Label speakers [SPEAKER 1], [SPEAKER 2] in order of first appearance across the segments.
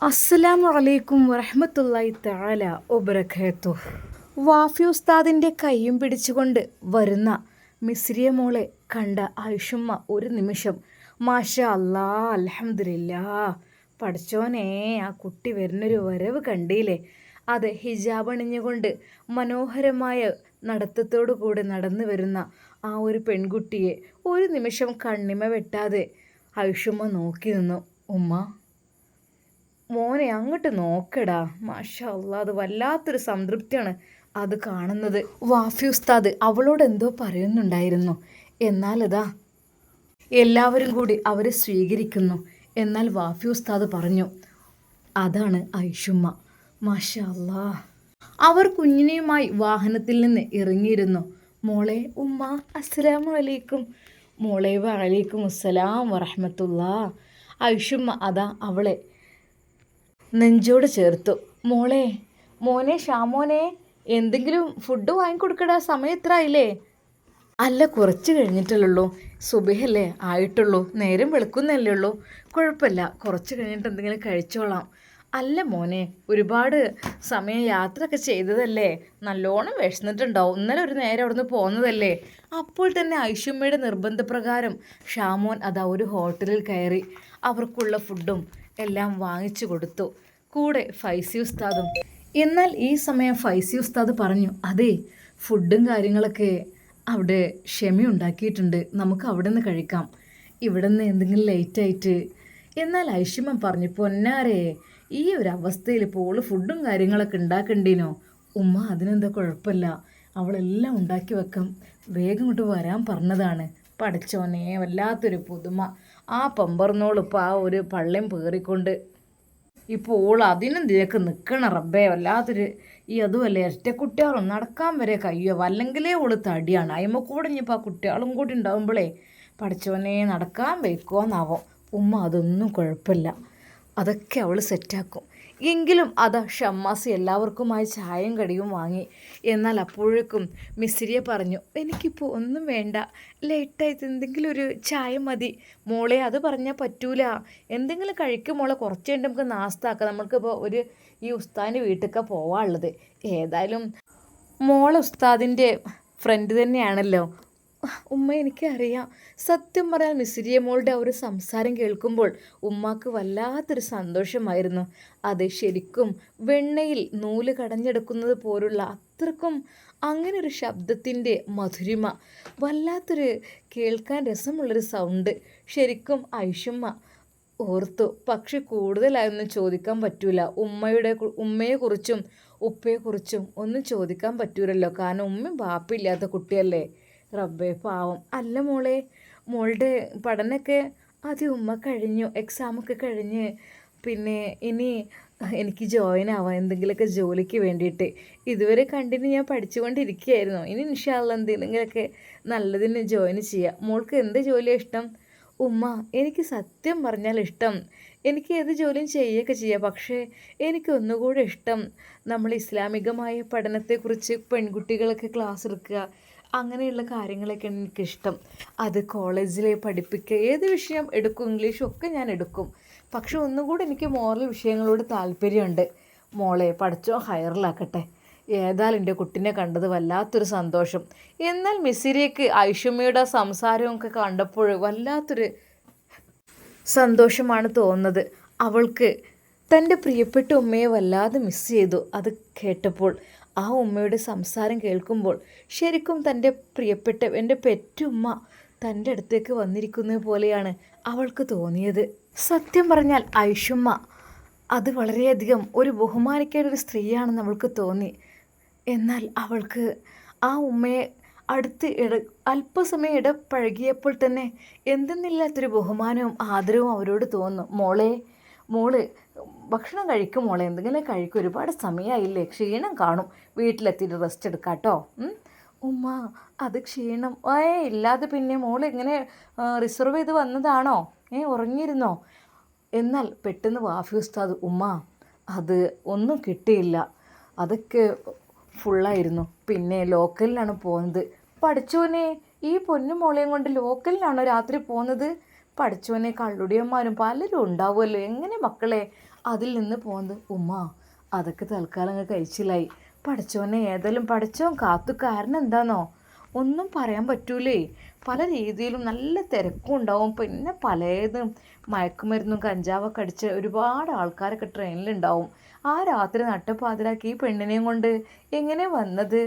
[SPEAKER 1] അസ്സലാമു അലൈക്കും വറഹ്മത്തുള്ളാഹി തആല വബറകാതുഹു. വാഫി ഉസ്താദിൻ്റെ കൈയും പിടിച്ചുകൊണ്ട് വരുന്ന മിസ്രിയ മോളെ കണ്ട ആയിഷുമ്മ ഒരു നിമിഷം മാഷാ അല്ലാ അൽഹംദുലില്ലാ, പഠിച്ചോനെ ആ കുട്ടി വരുന്നൊരു വരവ് കണ്ടില്ലേ. അത് ഹിജാബ് അണിഞ്ഞുകൊണ്ട് മനോഹരമായ നടത്തത്തോടു കൂടെ നടന്നു വരുന്ന ആ ഒരു പെൺകുട്ടിയെ ഒരു നിമിഷം കണ്ണിമ വെട്ടാതെ ആയിഷുമ്മ നോക്കി നിന്നു. ഉമ്മ മോനെ അങ്ങോട്ട് നോക്കടാ, മാഷാ അല്ലാ, അത് വല്ലാത്തൊരു സംതൃപ്തിയാണ് അത് കാണുന്നത്. വാഫി ഉസ്താദ് അവളോട് എന്തോ പറയുന്നുണ്ടായിരുന്നു. എന്നാൽ ഇതാ എല്ലാവരും കൂടി അവരെ സ്വീകരിക്കുന്നു. എന്നാൽ വാഫി ഉസ്താദ് പറഞ്ഞു, അതാണ് ഐഷുമ്മ. മാഷാ അല്ലാ. അവർ കുഞ്ഞിനെയുമായി വാഹനത്തിൽ നിന്ന് ഇറങ്ങിയിരുന്നു. മോളെ ഉമ്മ അസ്സലാമു അലൈക്കും. മോളെ വഅലൈക്കും അസ്സലാം വറഹ്മത്തുള്ളാ. ഐഷുമ്മ അതാ അവളെ നെഞ്ചോട് ചേർത്തു. മോളെ, മോനെ ഷാമോനെ, എന്തെങ്കിലും ഫുഡ് വാങ്ങിക്കൊടുക്കടാ, സമയം എത്ര ആയില്ലേ? അല്ല, കുറച്ച് കഴിഞ്ഞിട്ടല്ലേ, സുബഹല്ലേ ആയിട്ടുള്ളൂ, നേരം വെളുക്കുന്നല്ലേ ഉള്ളൂ. കുഴപ്പമില്ല, കുറച്ച് കഴിഞ്ഞിട്ട് എന്തെങ്കിലും കഴിച്ചോളാം. അല്ല മോനെ, ഒരുപാട് സമയം യാത്രയൊക്കെ ചെയ്തതല്ലേ, നല്ലോണം വിശന്നിട്ടുണ്ടാവും, ഇന്നലെ ഒരു നേരം അവിടുന്ന് പോകുന്നതല്ലേ. അപ്പോൾ തന്നെ ഐഷുമ്മയുടെ നിർബന്ധപ്രകാരം ഷാമോൻ അതാ ഒരു ഹോട്ടലിൽ കയറി അവർക്കുള്ള ഫുഡും എല്ലാം വാങ്ങിച്ചു കൊടുത്തു, കൂടെ ഫൈസി ഉസ്താദും. എന്നാൽ ഈ സമയം ഫൈസി ഉസ്താദ് പറഞ്ഞു, അതെ, ഫുഡും കാര്യങ്ങളൊക്കെ അവിടെ ഷെമി ഉണ്ടാക്കിയിട്ടുണ്ട്, നമുക്ക് അവിടെ നിന്ന് കഴിക്കാം, ഇവിടെ നിന്ന് എന്തെങ്കിലും ലേറ്റായിട്ട്. എന്നാൽ ഐഷുമ്മ പറഞ്ഞു, പൊന്നാരേ, ഈ ഒരു അവസ്ഥയിൽ ഇപ്പോൾ ഫുഡും കാര്യങ്ങളൊക്കെ ഉണ്ടാക്കണ്ടീനോ? ഉമ്മ അതിനെന്താ കുഴപ്പമില്ല, അവളെല്ലാം ഉണ്ടാക്കി വെക്കാം, വേഗം ഇങ്ങോട്ട് വരാൻ പറഞ്ഞതാണ്. പഠിച്ചോനെ, വല്ലാത്തൊരു പുതുമ. ആ പമ്പർന്നോളിപ്പോൾ ആ ഒരു പള്ളിയും പേറിക്കൊണ്ട് ഇപ്പോൾ അതിനും ഇതിനൊക്കെ നിൽക്കണം റബ്ബേ, വല്ലാത്തൊരു ഈ അതുമല്ലേ ഇരട്ടക്കുട്ടികളും നടക്കാൻ വരെ കഴിയോ, വല്ലെങ്കിലേ ഓള് തടിയാണ്, അയിമ കൂടെ ഇനിയിപ്പോൾ ആ കുട്ടികളും കൂടി ഉണ്ടാകുമ്പോഴേ പഠിച്ചവനെ നടക്കാൻ വയ്ക്കുമെന്നാവോ. ഉമ്മ അതൊന്നും കുഴപ്പമില്ല, അതൊക്കെ അവൾ സെറ്റാക്കും. എങ്കിലും അതാ ഷമ്മാസ് എല്ലാവർക്കുമായി ചായയും കടിയും വാങ്ങി. എന്നാൽ അപ്പോഴേക്കും മിസ്രിയ പറഞ്ഞു, എനിക്കിപ്പോൾ ഒന്നും വേണ്ട, ലേറ്റായിട്ട് എന്തെങ്കിലും ഒരു ചായ മതി. മോളെ, അത് പറഞ്ഞാൽ പറ്റൂല, എന്തെങ്കിലും കഴിക്കും മോളെ, കുറച്ച് കഴിഞ്ഞ് നമുക്ക് നാസ്താക്കാം, നമ്മൾക്കിപ്പോൾ ഈ ഉസ്താദിൻ്റെ വീട്ടിലൊക്കെ പോവാനുള്ളത്. ഏതായാലും മോളെ ഉസ്താദിൻ്റെ ഫ്രണ്ട് തന്നെയാണല്ലോ. ഉമ്മ, എനിക്കറിയാം. സത്യം പറയാൻ മിസ്രിയ മോളുടെ ഒരു സംസാരം കേൾക്കുമ്പോൾ ഉമ്മാക്ക് വല്ലാത്തൊരു സന്തോഷമായിരുന്നു. അത് ശരിക്കും വെണ്ണയിൽ നൂല് കടഞ്ഞെടുക്കുന്നത് പോലുള്ള അത്രക്കും അങ്ങനെ ഒരു ശബ്ദത്തിൻ്റെ മധുരിമ, വല്ലാത്തൊരു കേൾക്കാൻ രസമുള്ളൊരു സൗണ്ട്. ശരിക്കും ഐഷുമ്മ ഓർത്തു. പക്ഷെ കൂടുതലായൊന്നും ചോദിക്കാൻ പറ്റൂല. ഉമ്മയെക്കുറിച്ചും ഉപ്പയെക്കുറിച്ചും ഒന്നും ചോദിക്കാൻ പറ്റൂലല്ലോ, കാരണം ഉമ്മയും ബാപ്പില്ലാത്ത കുട്ടിയല്ലേ. റബ്ബേ പാവം. അല്ല മോളെ, മോളുടെ പഠനമൊക്കെ? അത് ഉമ്മ കഴിഞ്ഞു, എക്സാമൊക്കെ കഴിഞ്ഞ്, പിന്നെ ഇനി എനിക്ക് ജോയിൻ ആവാം എന്തെങ്കിലുമൊക്കെ ജോലിക്ക് വേണ്ടിയിട്ട്. ഇതുവരെ കണ്ടിന്യൂ ഞാൻ പഠിച്ചുകൊണ്ടിരിക്കുകയായിരുന്നു, ഇനി ഇൻഷാ അല്ലാ എന്തെങ്കിലുമൊക്കെ നല്ലതിന് ജോയിൻ ചെയ്യാം. മോൾക്ക് എന്ത് ജോലിയാണ് ഇഷ്ടം? ഉമ്മ, എനിക്ക് സത്യം പറഞ്ഞാൽ ഇഷ്ടം, എനിക്ക് ഏത് ജോലിയും ചെയ്യുകയൊക്കെ ചെയ്യാം, പക്ഷേ എനിക്ക് ഒന്നുകൂടെ ഇഷ്ടം നമ്മൾ ഇസ്ലാമികമായ പഠനത്തെക്കുറിച്ച് പെൺകുട്ടികളൊക്കെ ക്ലാസ് എടുക്കുക, അങ്ങനെയുള്ള കാര്യങ്ങളൊക്കെയാണ് എനിക്കിഷ്ടം. അത് കോളേജിൽ പഠിപ്പിക്കുക, ഏത് വിഷയം എടുക്കും, ഇംഗ്ലീഷും ഒക്കെ ഞാൻ എടുക്കും, പക്ഷെ ഒന്നുകൂടി എനിക്ക് മോറൽ വിഷയങ്ങളോട് താല്പര്യമുണ്ട്. മോളെ, പഠിച്ചോ ഹയറിലാക്കട്ടെ. ഏതായാലും എൻ്റെ കുട്ടീനെ കണ്ടത് വല്ലാത്തൊരു സന്തോഷം. എന്നാൽ മിസിരിയക്ക് ഐഷുമ്മയുടെ സംസാരവും ഒക്കെ കണ്ടപ്പോൾ വല്ലാത്തൊരു സന്തോഷമാണ് തോന്നുന്നത്. അവൾക്ക് തൻ്റെ പ്രിയപ്പെട്ട ഉമ്മയെ വല്ലാതെ മിസ് ചെയ്തു. അത് കേട്ടപ്പോൾ, ആ ഉമ്മയുടെ സംസാരം കേൾക്കുമ്പോൾ ശരിക്കും തൻ്റെ പ്രിയപ്പെട്ട എൻ്റെ പെറ്റുമ്മ തൻ്റെ അടുത്തേക്ക് വന്നിരിക്കുന്നത് പോലെയാണ് അവൾക്ക് തോന്നിയത്. സത്യം പറഞ്ഞാൽ ഐഷുമ്മ അത് വളരെയധികം ഒരു ബഹുമാനിക്കേണ്ട ഒരു സ്ത്രീയാണെന്ന് അവൾക്ക് തോന്നി. എന്നാൽ അവൾക്ക് ആ ഉമ്മയെ അടുത്ത് അല്പസമയം ഇടപഴകിയപ്പോൾ തന്നെ എന്തെന്നില്ലാത്തൊരു ബഹുമാനവും ആദരവും അവരോട് തോന്നുന്നു. മോള് ഭക്ഷണം കഴിക്കും മോളെ, എന്തെങ്കിലും കഴിക്കും, ഒരുപാട് സമയമായില്ലേ, ക്ഷീണം കാണും, വീട്ടിലെത്തിയിട്ട് റെസ്റ്റ് എടുക്കാം കേട്ടോ. ഉമ്മ, അത് ക്ഷീണം ഇല്ലാതെ പിന്നെ മോൾ ഇങ്ങനെ റിസർവ് ചെയ്ത് വന്നതാണോ? ഉറങ്ങിയിരുന്നോ? എന്നാൽ പെട്ടെന്ന് വാഫി ഉസ്താദ്, ഉമ്മ, അത് ഒന്നും കിട്ടിയില്ല, അതൊക്കെ ഫുള്ളായിരുന്നു, പിന്നെ ലോക്കലിലാണ് പോകുന്നത്. പഠിച്ചോനെ, ഈ പൊന്നു മോളെയും കൊണ്ട് ലോക്കലിലാണോ രാത്രി പോകുന്നത്? പഠിച്ചോനെ, കള്ളുടിയന്മാരും പലരും ഉണ്ടാവുമല്ലോ, എങ്ങനെ മക്കളെ അതിൽ നിന്ന് പോകുന്നത് ഉമ്മ അതൊക്കെ തൽക്കാലം അങ്ങ് കഴിച്ചില്ലായി. പഠിച്ചോനെ ഏതായാലും പഠിച്ചോൻ കാത്തു. കാരണം എന്താണെന്നോ ഒന്നും പറയാൻ പറ്റൂലേ. പല രീതിയിലും നല്ല തിരക്കും ഉണ്ടാവും. പിന്നെ പലതും മയക്കുമരുന്നും കഞ്ചാവൊക്കെ അടിച്ച് ഒരുപാട് ആൾക്കാരൊക്കെ ട്രെയിനിലുണ്ടാവും. ആ രാത്രി നട്ടപ്പാതിരാക്കി ഈ പെണ്ണിനെയും കൊണ്ട് എങ്ങനെ വന്നത്?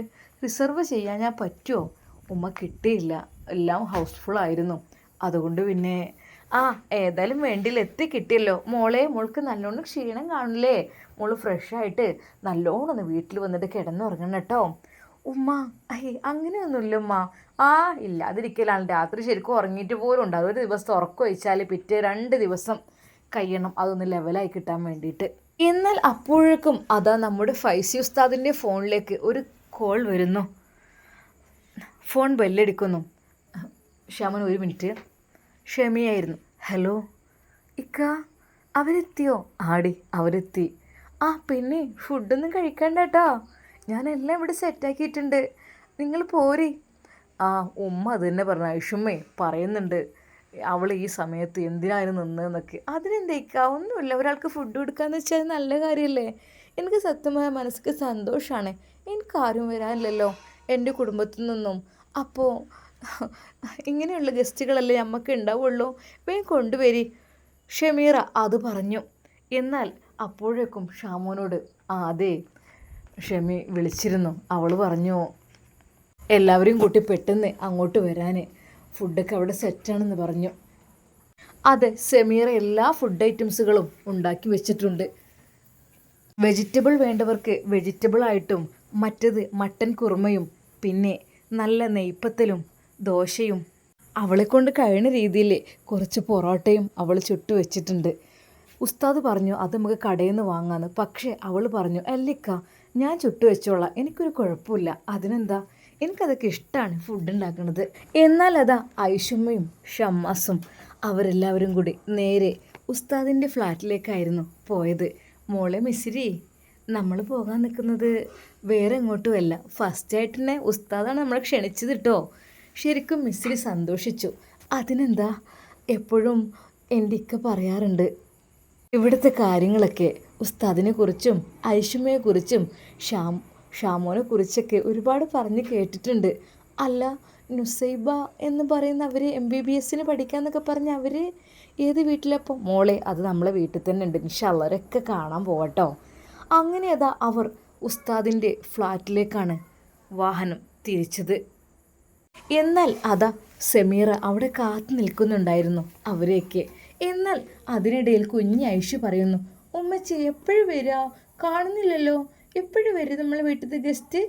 [SPEAKER 1] റിസർവ് ചെയ്യാൻ ഞാൻ പറ്റുമോ? ഉമ്മ കിട്ടിയില്ല, എല്ലാം ഹൗസ്ഫുള്ളായിരുന്നു. അതുകൊണ്ട് പിന്നെ ഏതായാലും വേണ്ടിയില്ല, എത്തി കിട്ടിയല്ലോ. മോൾക്ക് നല്ലോണം ക്ഷീണം കാണില്ലേ? മോള് ഫ്രഷായിട്ട് നല്ലോണം ഒന്ന് വീട്ടിൽ വന്നിട്ട് കിടന്നുറങ്ങണം കേട്ടോ. ഉമ്മ അങ്ങനെയൊന്നുമില്ല ഉമ്മ. ഇല്ലാതിരിക്കലാണ്. രാത്രി ശരിക്കും ഉറങ്ങിയിട്ട് പോലും ഉണ്ടാകും. ഒരു ദിവസം ഉറക്കം ഒഴിച്ചാൽ പിറ്റേ 2 ദിവസം കഴിയണം അതൊന്ന് ലെവലായി കിട്ടാൻ വേണ്ടിയിട്ട്. എന്നാൽ അപ്പോഴേക്കും അതാ നമ്മുടെ ഫൈസി ഉസ്താദിൻ്റെ ഫോണിലേക്ക് ഒരു കോൾ വരുന്നു. ഫോൺ ബെല്ലടിക്കുന്നു. Shaman 1 minute. ഷമിയായിരുന്നു. ഹലോ ഇക്ക, അവരെത്തിയോ? ആടി അവരെത്തി. പിന്നെ ഫുഡൊന്നും കഴിക്കണ്ട കേട്ടോ, ഞാനെല്ലാം ഇവിടെ സെറ്റാക്കിയിട്ടുണ്ട്, നിങ്ങൾ പോരി. ഉമ്മ അത് തന്നെ പറഞ്ഞു. ഐഷുമ്മേ പറയുന്നുണ്ട് അവൾ ഈ സമയത്ത് എന്തിനായിരുന്നു നിന്നതെന്നൊക്കെ. അതിനെന്തേക്കാ, ഒന്നുമില്ല, ഒരാൾക്ക് ഫുഡ് കൊടുക്കാന്ന് വെച്ചാൽ നല്ല കാര്യമല്ലേ. എനിക്ക് സത്യമായ മനസ്സിക്ക് സന്തോഷമാണ്. എനിക്കാരും വരാനില്ലല്ലോ എൻ്റെ കുടുംബത്തിൽ നിന്നും. അപ്പോൾ ഇങ്ങനെയുള്ള ഗസ്റ്റുകളല്ലേ നമുക്ക് ഉണ്ടാവുള്ളൂ, വേഗം കൊണ്ടുവരി. ഷമീറ അത് പറഞ്ഞു. എന്നാൽ അപ്പോഴേക്കും ഷാമോനോട് അതെ ഷമി വിളിച്ചിരുന്നു. അവൾ പറഞ്ഞു എല്ലാവരെയും കൂട്ടി പെട്ടെന്ന് അങ്ങോട്ട് വരാൻ, ഫുഡൊക്കെ അവിടെ സെറ്റാണെന്ന് പറഞ്ഞു. അതെ, സമീറ എല്ലാ ഫുഡ് ഐറ്റംസുകളും ഉണ്ടാക്കി വെച്ചിട്ടുണ്ട്. വെജിറ്റബിൾ വേണ്ടവർക്ക് വെജിറ്റബിൾ ആയിട്ടും, മറ്റത് മട്ടൻ കുറുമയും, പിന്നെ നല്ല നെയ്പ്പത്തലും ദോശയും, അവളെ കൊണ്ട് കഴിയുന്ന രീതിയിൽ കുറച്ച് പൊറോട്ടയും അവൾ ചുട്ടു വെച്ചിട്ടുണ്ട്. ഉസ്താദ് പറഞ്ഞു അത് നമുക്ക് കടയിൽ നിന്ന് വാങ്ങാമെന്ന്. പക്ഷേ അവൾ പറഞ്ഞു അല്ലിക്ക, ഞാൻ ചുട്ടു വെച്ചോളാം, എനിക്കൊരു കുഴപ്പമില്ല, അതിനെന്താ, എനിക്കതൊക്കെ ഇഷ്ടമാണ് ഫുഡ് ഉണ്ടാക്കുന്നത്. എന്നാൽ അതാ ഐഷുമ്മയും ഷമ്മാസും അവരെല്ലാവരും കൂടി നേരെ ഉസ്താദിൻ്റെ ഫ്ലാറ്റിലേക്കായിരുന്നു പോയത്. മോളെ മിസ്സിരി, നമ്മൾ പോകാൻ നിൽക്കുന്നത് വേറെ എങ്ങോട്ടുമല്ല, ഫസ്റ്റായിട്ട് തന്നെ ഉസ്താദാണ് നമ്മളെ ക്ഷണിച്ചത് കേട്ടോ. ശരിക്കും മിസ്സിരി സന്തോഷിച്ചു. അതിനെന്താ, എപ്പോഴും എൻ്റെ ഇക്ക പറയാറുണ്ട് ഇവിടുത്തെ കാര്യങ്ങളൊക്കെ ഉസ്താദിനെ കുറിച്ചും ഐഷുമ്മയെക്കുറിച്ചും ഷാമോനെ കുറിച്ചൊക്കെ ഒരുപാട് പറഞ്ഞ് കേട്ടിട്ടുണ്ട്. അല്ല, നുസൈബ എന്ന് പറയുന്ന അവർ MBBS പഠിക്കാമെന്നൊക്കെ പറഞ്ഞ് അവർ ഏത് വീട്ടിലപ്പോൾ? മോളെ അത് നമ്മളെ വീട്ടിൽ തന്നെ ഉണ്ട്, ഇൻഷാ അല്ലാഹ് അവരൊക്കെ കാണാൻ പോകട്ടോ. അങ്ങനെ അതാ അവർ ഉസ്താദിൻ്റെ ഫ്ലാറ്റിലേക്കാണ് വാഹനം തിരിച്ചത്. എന്നാൽ അതാ സമീറ അവിടെ കാത്തു നിൽക്കുന്നുണ്ടായിരുന്നു അവരെയൊക്കെ. എന്നാൽ അതിനിടയിൽ കുഞ്ഞ് ഐഷു പറയുന്നു, ഉമ്മച്ചി എപ്പോഴും വരിക, കാണുന്നില്ലല്ലോ, എപ്പോഴും വരും നമ്മളെ വീട്ടിലത്തെ ഗസ്റ്റ്?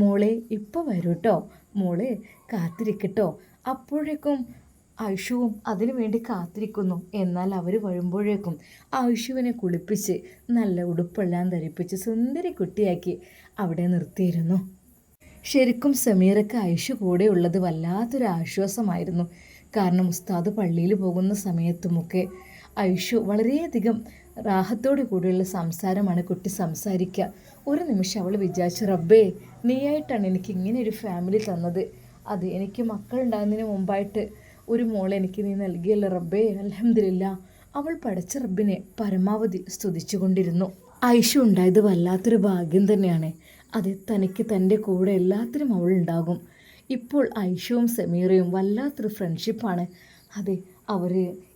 [SPEAKER 1] മോളെ ഇപ്പോൾ വരൂ കേട്ടോ, മോളെ കാത്തിരിക്കട്ടോ. അപ്പോഴേക്കും ഐഷുവും അതിനു വേണ്ടി കാത്തിരിക്കുന്നു. എന്നാൽ അവർ വരുമ്പോഴേക്കും ഐഷുവിനെ കുളിപ്പിച്ച് നല്ല ഉടുപ്പെല്ലാം ധരിപ്പിച്ച് സുന്ദരി കുട്ടിയാക്കി അവിടെ നിർത്തിയിരുന്നു. ശരിക്കും സമീറയ്ക്ക് ഐഷു കൂടെ ഉള്ളത് വല്ലാത്തൊരു ആശ്വാസമായിരുന്നു. കാരണം ഉസ്താദ് പള്ളിയിൽ പോകുന്ന സമയത്തുമൊക്കെ ഐഷു വളരെയധികം റാഹത്തോടു കൂടിയുള്ള സംസാരമാണ് കുട്ടി സംസാരിക്കുക. ഒരു നിമിഷം അവൾ വിചാരിച്ചു, റബ്ബേ നീയായിട്ടാണ് എനിക്ക് ഇങ്ങനെ ഒരു ഫാമിലി തന്നത്, അത് എനിക്ക് മക്കളുണ്ടാകുന്നതിന് മുമ്പായിട്ട് ഒരു മോളെ എനിക്ക് നീ നൽകിയല്ലോ റബ്ബേ, അൽഹംദുലില്ലാ. അവൾ പഠിച്ച റബ്ബിനെ പരമാവധി സ്തുതിച്ചുകൊണ്ടിരുന്നു. ഐഷു ഉണ്ടായത് വല്ലാത്തൊരു ഭാഗ്യം തന്നെയാണ്. അത് തനിക്ക് തൻ്റെ കൂടെ എല്ലാത്തിനും അവളുണ്ടാകും. ഇപ്പോൾ ഐഷുവും സമീറയും വല്ലാത്തൊരു ഫ്രണ്ട്ഷിപ്പാണ്. അതെ, അവർ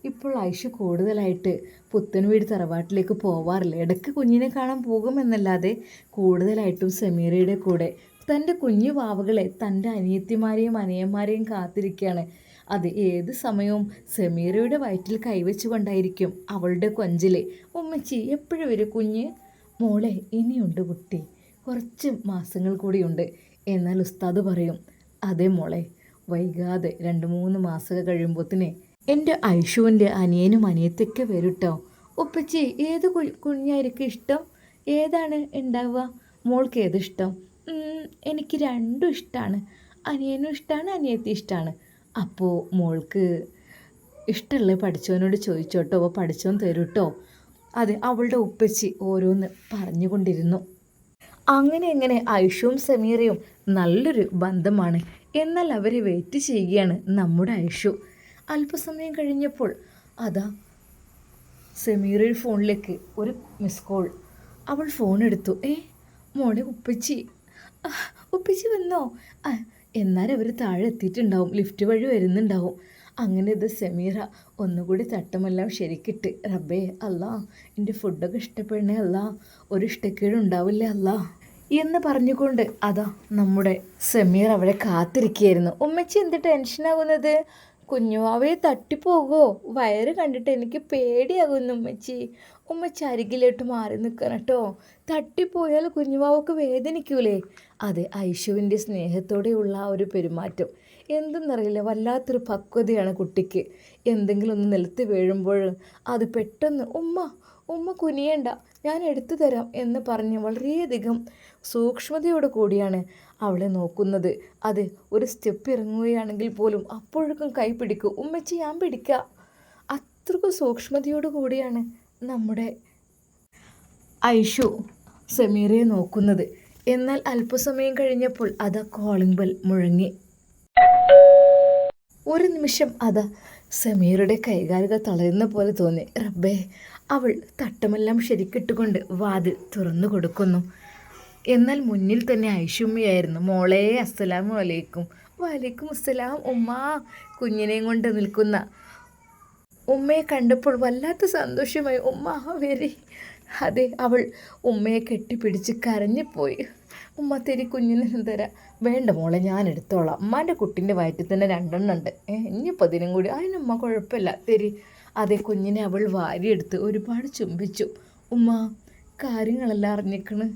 [SPEAKER 1] ഇപ്പോൾ ഐഷു കൂടുതലായിട്ട് പുത്തൻവീട് തറവാട്ടിലേക്ക് പോവാറില്ല. ഇടയ്ക്ക് കുഞ്ഞിനെ കാണാൻ പോകുമെന്നല്ലാതെ കൂടുതലായിട്ടും സമീറയുടെ കൂടെ തൻ്റെ കുഞ്ഞു വാവകളെ, തൻ്റെ അനിയത്തിമാരെയും അനിയന്മാരെയും കാത്തിരിക്കുകയാണ്. അത് ഏത് സമയവും സമീറയുടെ വയറ്റിൽ കൈവച്ചുകൊണ്ടായിരിക്കും അവളുടെ കൊഞ്ചിലെ ഉമ്മച്ചി എപ്പോഴും വരും കുഞ്ഞ്. മോളെ ഇനിയുണ്ട് കുട്ടി, കുറച്ച് മാസങ്ങൾ കൂടിയുണ്ട്. എന്നാൽ ഉസ്താദ് പറയും, അതെ മോളെ, വൈകാതെ 2-3 മാസം കഴിയുമ്പോഴത്തേനെ എൻ്റെ ഐഷുവിൻ്റെ അനിയനും അനിയത്തൊക്കെ വരും കേട്ടോ. ഉപ്പച്ചി ഏത് കുഞ്ഞായിരിക്കും ഇഷ്ടം? ഏതാണ് ഉണ്ടാവുക? മോൾക്ക് ഏതിഷ്ടം? എനിക്ക് രണ്ടും ഇഷ്ടമാണ്, അനിയനും ഇഷ്ടമാണ് അനിയത്തി ഇഷ്ടമാണ്. അപ്പോൾ മോൾക്ക് ഇഷ്ടമുള്ള പഠിച്ചവനോട് ചോദിച്ചോട്ടോ, അപ്പോൾ പഠിച്ചവൻ തരും കേട്ടോ. അതെ, അവളുടെ ഉപ്പച്ചി ഓരോന്ന് പറഞ്ഞുകൊണ്ടിരുന്നു. അങ്ങനെ ഐഷുവും സമീറയും നല്ലൊരു ബന്ധമാണ്. എന്നാൽ അവരെ വെയിറ്റ് ചെയ്യുകയാണ് നമ്മുടെ ഐഷു. അല്പസമയം കഴിഞ്ഞപ്പോൾ അതാ സെമീറയുടെ ഫോണിലേക്ക് ഒരു മിസ് കോൾ. അവൾ ഫോൺ എടുത്തു. മോളെ ഉപ്പച്ചി. ഉപ്പച്ചി വന്നോ? എന്നാൽ അവർ താഴെ എത്തിയിട്ടുണ്ടാവും, ലിഫ്റ്റ് വഴി വരുന്നുണ്ടാവും. അങ്ങനെ ഇത് സെമീറ ഒന്നുകൂടി തട്ടമെല്ലാം ശരിക്കിട്ട്, റബ്ബേ അല്ലാ എൻ്റെ ഫുഡൊക്കെ ഇഷ്ടപ്പെടണേ അല്ലാ, ഒരു ഇഷ്ടക്കേടുണ്ടാവില്ലേ അല്ലാ എന്ന് പറഞ്ഞുകൊണ്ട് അതാ നമ്മുടെ സെമീർ അവിടെ കാത്തിരിക്കുകയായിരുന്നു. ഉമ്മച്ചി എന്ത് ടെൻഷനാകുന്നത്? കുഞ്ഞുവാവയെ തട്ടിപ്പോകോ? വയറ് കണ്ടിട്ട് എനിക്ക് പേടിയാകുന്നു ഉമ്മച്ചി. ഉമ്മച്ചി അരികിലോട്ട് മാറി നിൽക്കണം കേട്ടോ. തട്ടിപ്പോയാൽ കുഞ്ഞുവാവക്ക് വേദനിക്കൂലേ? അതെ, ഐശുവിൻ്റെ സ്നേഹത്തോടെയുള്ള ആ ഒരു പെരുമാറ്റം എന്തെന്നറിയില്ല, വല്ലാത്തൊരു പക്വതയാണ് കുട്ടിക്ക്. എന്തെങ്കിലും ഒന്ന് നിലത്ത് വീഴുമ്പോൾ അത് പെട്ടെന്ന് ഉമ്മ കുനിയേണ്ട, ഞാൻ എടുത്തു തരാം എന്ന് പറഞ്ഞ് വളരെയധികം സൂക്ഷ്മതയോട് കൂടിയാണ് അവളെ നോക്കുന്നത്. അത് ഒരു സ്റ്റെപ്പ് ഇറങ്ങുകയാണെങ്കിൽ പോലും അപ്പോഴേക്കും കൈ പിടിക്കും. ഉമ്മച്ചി ഞാൻ പിടിക്കുക. അത്രയ്ക്കും സൂക്ഷ്മതയോട് കൂടിയാണ് നമ്മുടെ ഐഷു സെമീറയെ നോക്കുന്നത്. എന്നാൽ അല്പസമയം കഴിഞ്ഞപ്പോൾ അതാ കോളിംഗ് ബെൽ മുഴങ്ങി. ഒരു നിമിഷം അതാ സമീറുടെ കൈകാലുകൾ തളരുന്ന പോലെ തോന്നി. റബ്ബേ, അവൾ തട്ടമെല്ലാം ശരിക്കിട്ടുകൊണ്ട് വാതിൽ തുറന്നു കൊടുക്കുന്നു. എന്നാൽ മുന്നിൽ തന്നെ ഐഷുമ്മയായിരുന്നു. മോളെ അസ്സലാമു അലൈക്കും. വലൈക്കും അസ്സലാം ഉമ്മ. കുഞ്ഞിനെയും കൊണ്ട് നിൽക്കുന്ന ഉമ്മയെ കണ്ടപ്പോൾ വല്ലാത്ത സന്തോഷമായി. ഉമ്മ വരി. അതെ, അവൾ ഉമ്മയെ കെട്ടിപ്പിടിച്ച് കരഞ്ഞുപോയി. ഉമ്മ തെരി കുഞ്ഞിന് തരാം. വേണ്ട മോളെ, ഞാൻ എടുത്തോളാം. ഉമ്മാൻ്റെ കുട്ടീൻ്റെ വയറ്റിൽ തന്നെ 2 ഉണ്ട്. ഇനിയിപ്പോൾ അതിനും കൂടി അതിനുമ്മ കുഴപ്പമില്ല തെരി. അതേ, കുഞ്ഞിനെ അവൾ വാരിയെടുത്ത് ഒരുപാട് ചുംബിച്ചു. ഉമ്മ, കാര്യങ്ങളെല്ലാം അറിഞ്ഞിക്കണ്.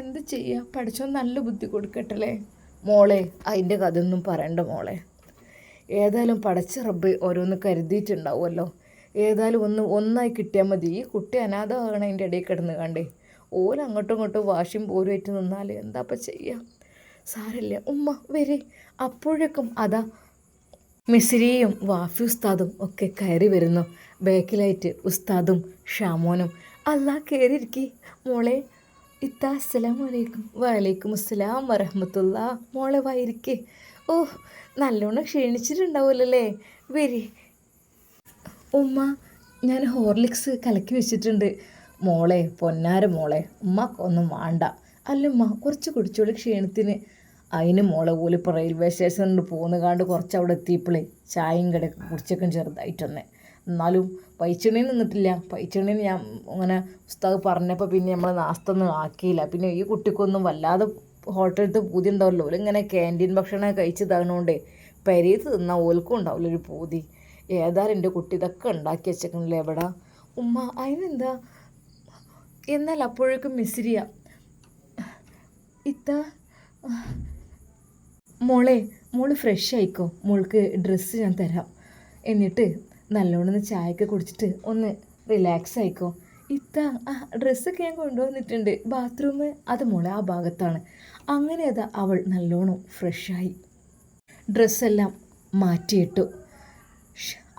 [SPEAKER 1] എന്ത് ചെയ്യുക, പഠിച്ചോ നല്ല ബുദ്ധി കൊടുക്കട്ടല്ലേ മോളെ. അതിൻ്റെ കഥയൊന്നും പറയണ്ട മോളെ. ഏതായാലും പടച്ച റബ്ബ് ഓരോന്ന് കരുതിയിട്ടുണ്ടാവുമല്ലോ. ഏതായാലും ഒന്നായി കിട്ടിയാൽ മതി. ഈ കുട്ടി അനാഥമാകണം അതിൻ്റെ ഇടയിൽ കിടന്ന് കണ്ടേ. അങ്ങോട്ടും ഇങ്ങോട്ടും വാശിയും പോരുമായിട്ട് നിന്നാൽ എന്താപ്പം ചെയ്യുക? സാരല്ല ഉമ്മ വരെ. അപ്പോഴേക്കും അതാ മിസ്രിയും വാഫി ഉസ്താദും ഒക്കെ കയറി വരുന്നു. ബാക്കിലായിട്ട് ഉസ്താദും ഷാമോനും. അല്ലാ കയറിയിരിക്കി മോളെ. ഇത്താ അസ്സലാമു അലൈക്കും. വലൈക്കും അസ്സലാം വറഹ്മത്തുള്ളാ. മോളെ വായിരിക്കേ. നല്ലോണം ക്ഷീണിച്ചിട്ടുണ്ടാവുമല്ലേ? വരി. ഉമ്മ, ഞാൻ ഹോർലിക്സ് കലക്കി വെച്ചിട്ടുണ്ട്. മോളെ പൊന്നാര മോളെ, ഉമ്മക്കൊന്നും വേണ്ട. അല്ലമ്മ, കുറച്ച് കുടിച്ചോളി ക്ഷീണത്തിന്. അതിന് മോളെ പോലും ഇപ്പോൾ റെയിൽവേ സ്റ്റേഷനിൽ പോകുന്നകാണ്ട് കുറച്ച് അവിടെ എത്തിയപ്പോഴേ ചായയും കടയൊക്കെ കുടിച്ചൊക്കെ ചെറുതായിട്ടൊന്നെ. എന്നാലും പൈച്ചെണ്ണീന് നിന്നിട്ടില്ല. പൈച്ചെണ്ണീന് ഞാൻ അങ്ങനെ ഉസ്താദ് പറഞ്ഞപ്പോൾ പിന്നെ നമ്മൾ നാസ്തൊന്നും ആക്കിയില്ല. പിന്നെ ഈ കുട്ടിക്കൊന്നും വല്ലാതെ ഹോട്ടലിലത്തെ പൂതി ഉണ്ടാവില്ലോ. ഇങ്ങനെ ക്യാൻറ്റീൻ ഭക്ഷണം കഴിച്ചതാകണോണ്ടേ പെരീത്ത് തിന്നാൽ ഓൽക്കും ഉണ്ടാവില്ല ഒരു പൂതി. ഏതായാലും എൻ്റെ കുട്ടി ഇതൊക്കെ ഉണ്ടാക്കി വെച്ചേക്കണില്ലേ എവിടെ? ഉമ്മ അതിനെന്താ? എന്നാൽ അപ്പോഴേക്കും മിസ്രിയ ഇത്ത മോള് ഫ്രഷ് ആയിക്കോ. മോൾക്ക് ഡ്രസ്സ് ഞാൻ തരാം. എന്നിട്ട് നല്ലോണം ചായയൊക്കെ കുടിച്ചിട്ട് ഒന്ന് റിലാക്സ് ആയിക്കോ. ഇത്ത ഡ്രസ്സൊക്കെ ഞാൻ കൊണ്ടുവന്നിട്ടുണ്ട്. ബാത്റൂം അത് മോളെ ആ ഭാഗത്താണ്. അങ്ങനെ അതാ അവൾ നല്ലോണം ഫ്രഷായി ഡ്രസ്സെല്ലാം മാറ്റിയിട്ടു.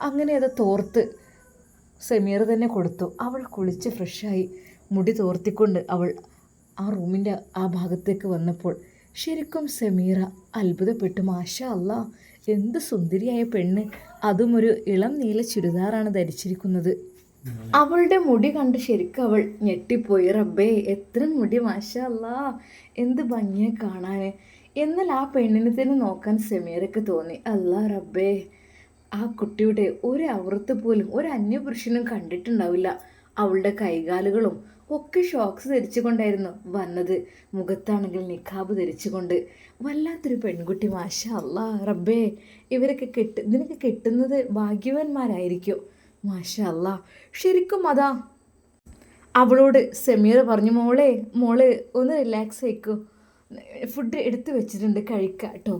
[SPEAKER 1] അങ്ങനെ അത് തോർത്ത് സമീർ തന്നെ കൊടുത്തു. അവൾ കുളിച്ച് ഫ്രഷായി മുടി തോർത്തിക്കൊണ്ട് അവൾ ആ റൂമിൻ്റെ ആ ഭാഗത്തേക്ക് വന്നപ്പോൾ ശരിക്കും സമീറ അത്ഭുതപ്പെട്ടു. മാഷാ അല്ലാ, എന്ത് സുന്ദരിയായ പെണ്ണ്. അതും ഒരു ഇളം നീല ചുരിദാറാണ് ധരിച്ചിരിക്കുന്നത്. അവളുടെ മുടി കണ്ട് ശരിക്കും അവൾ ഞെട്ടിപ്പോയി. റബ്ബേ, എത്ര മുടി, മാഷാ അല്ലാ, എന്ത് ഭംഗിയെ കാണാൻ. എന്നാൽ ആ പെണ്ണിനെ തന്നെ നോക്കാൻ സമീറയ്ക്ക് തോന്നി. അല്ലാ റബ്ബേ, ആ കുട്ടിയുടെ ഒരു ഔറത്ത് പോലും ഒരു അന്യപുരുഷനും കണ്ടിട്ടുണ്ടാവില്ല. അവളുടെ കൈകാലുകളും ഒക്കെ ഷോക്സ് ധരിച്ചുകൊണ്ടായിരുന്നു വന്നത്. മുഖത്താണെങ്കിൽ നിഖാബ് ധരിച്ചുകൊണ്ട്. വല്ലാത്തൊരു പെൺകുട്ടി, മാഷാ അല്ലാ റബ്ബേ. ഇതിനൊക്കെ കിട്ടുന്നത് ഭാഗ്യവാന്മാരായിരിക്കും. മാഷാ അല്ലാ. ശരിക്കും അതാ അവളോട് സമീർ പറഞ്ഞു, മോള് ഒന്ന് റിലാക്സ് ആയിക്കോ, ഫുഡ് എടുത്തു വെച്ചിട്ടുണ്ട്, കഴിക്കാം കേട്ടോ.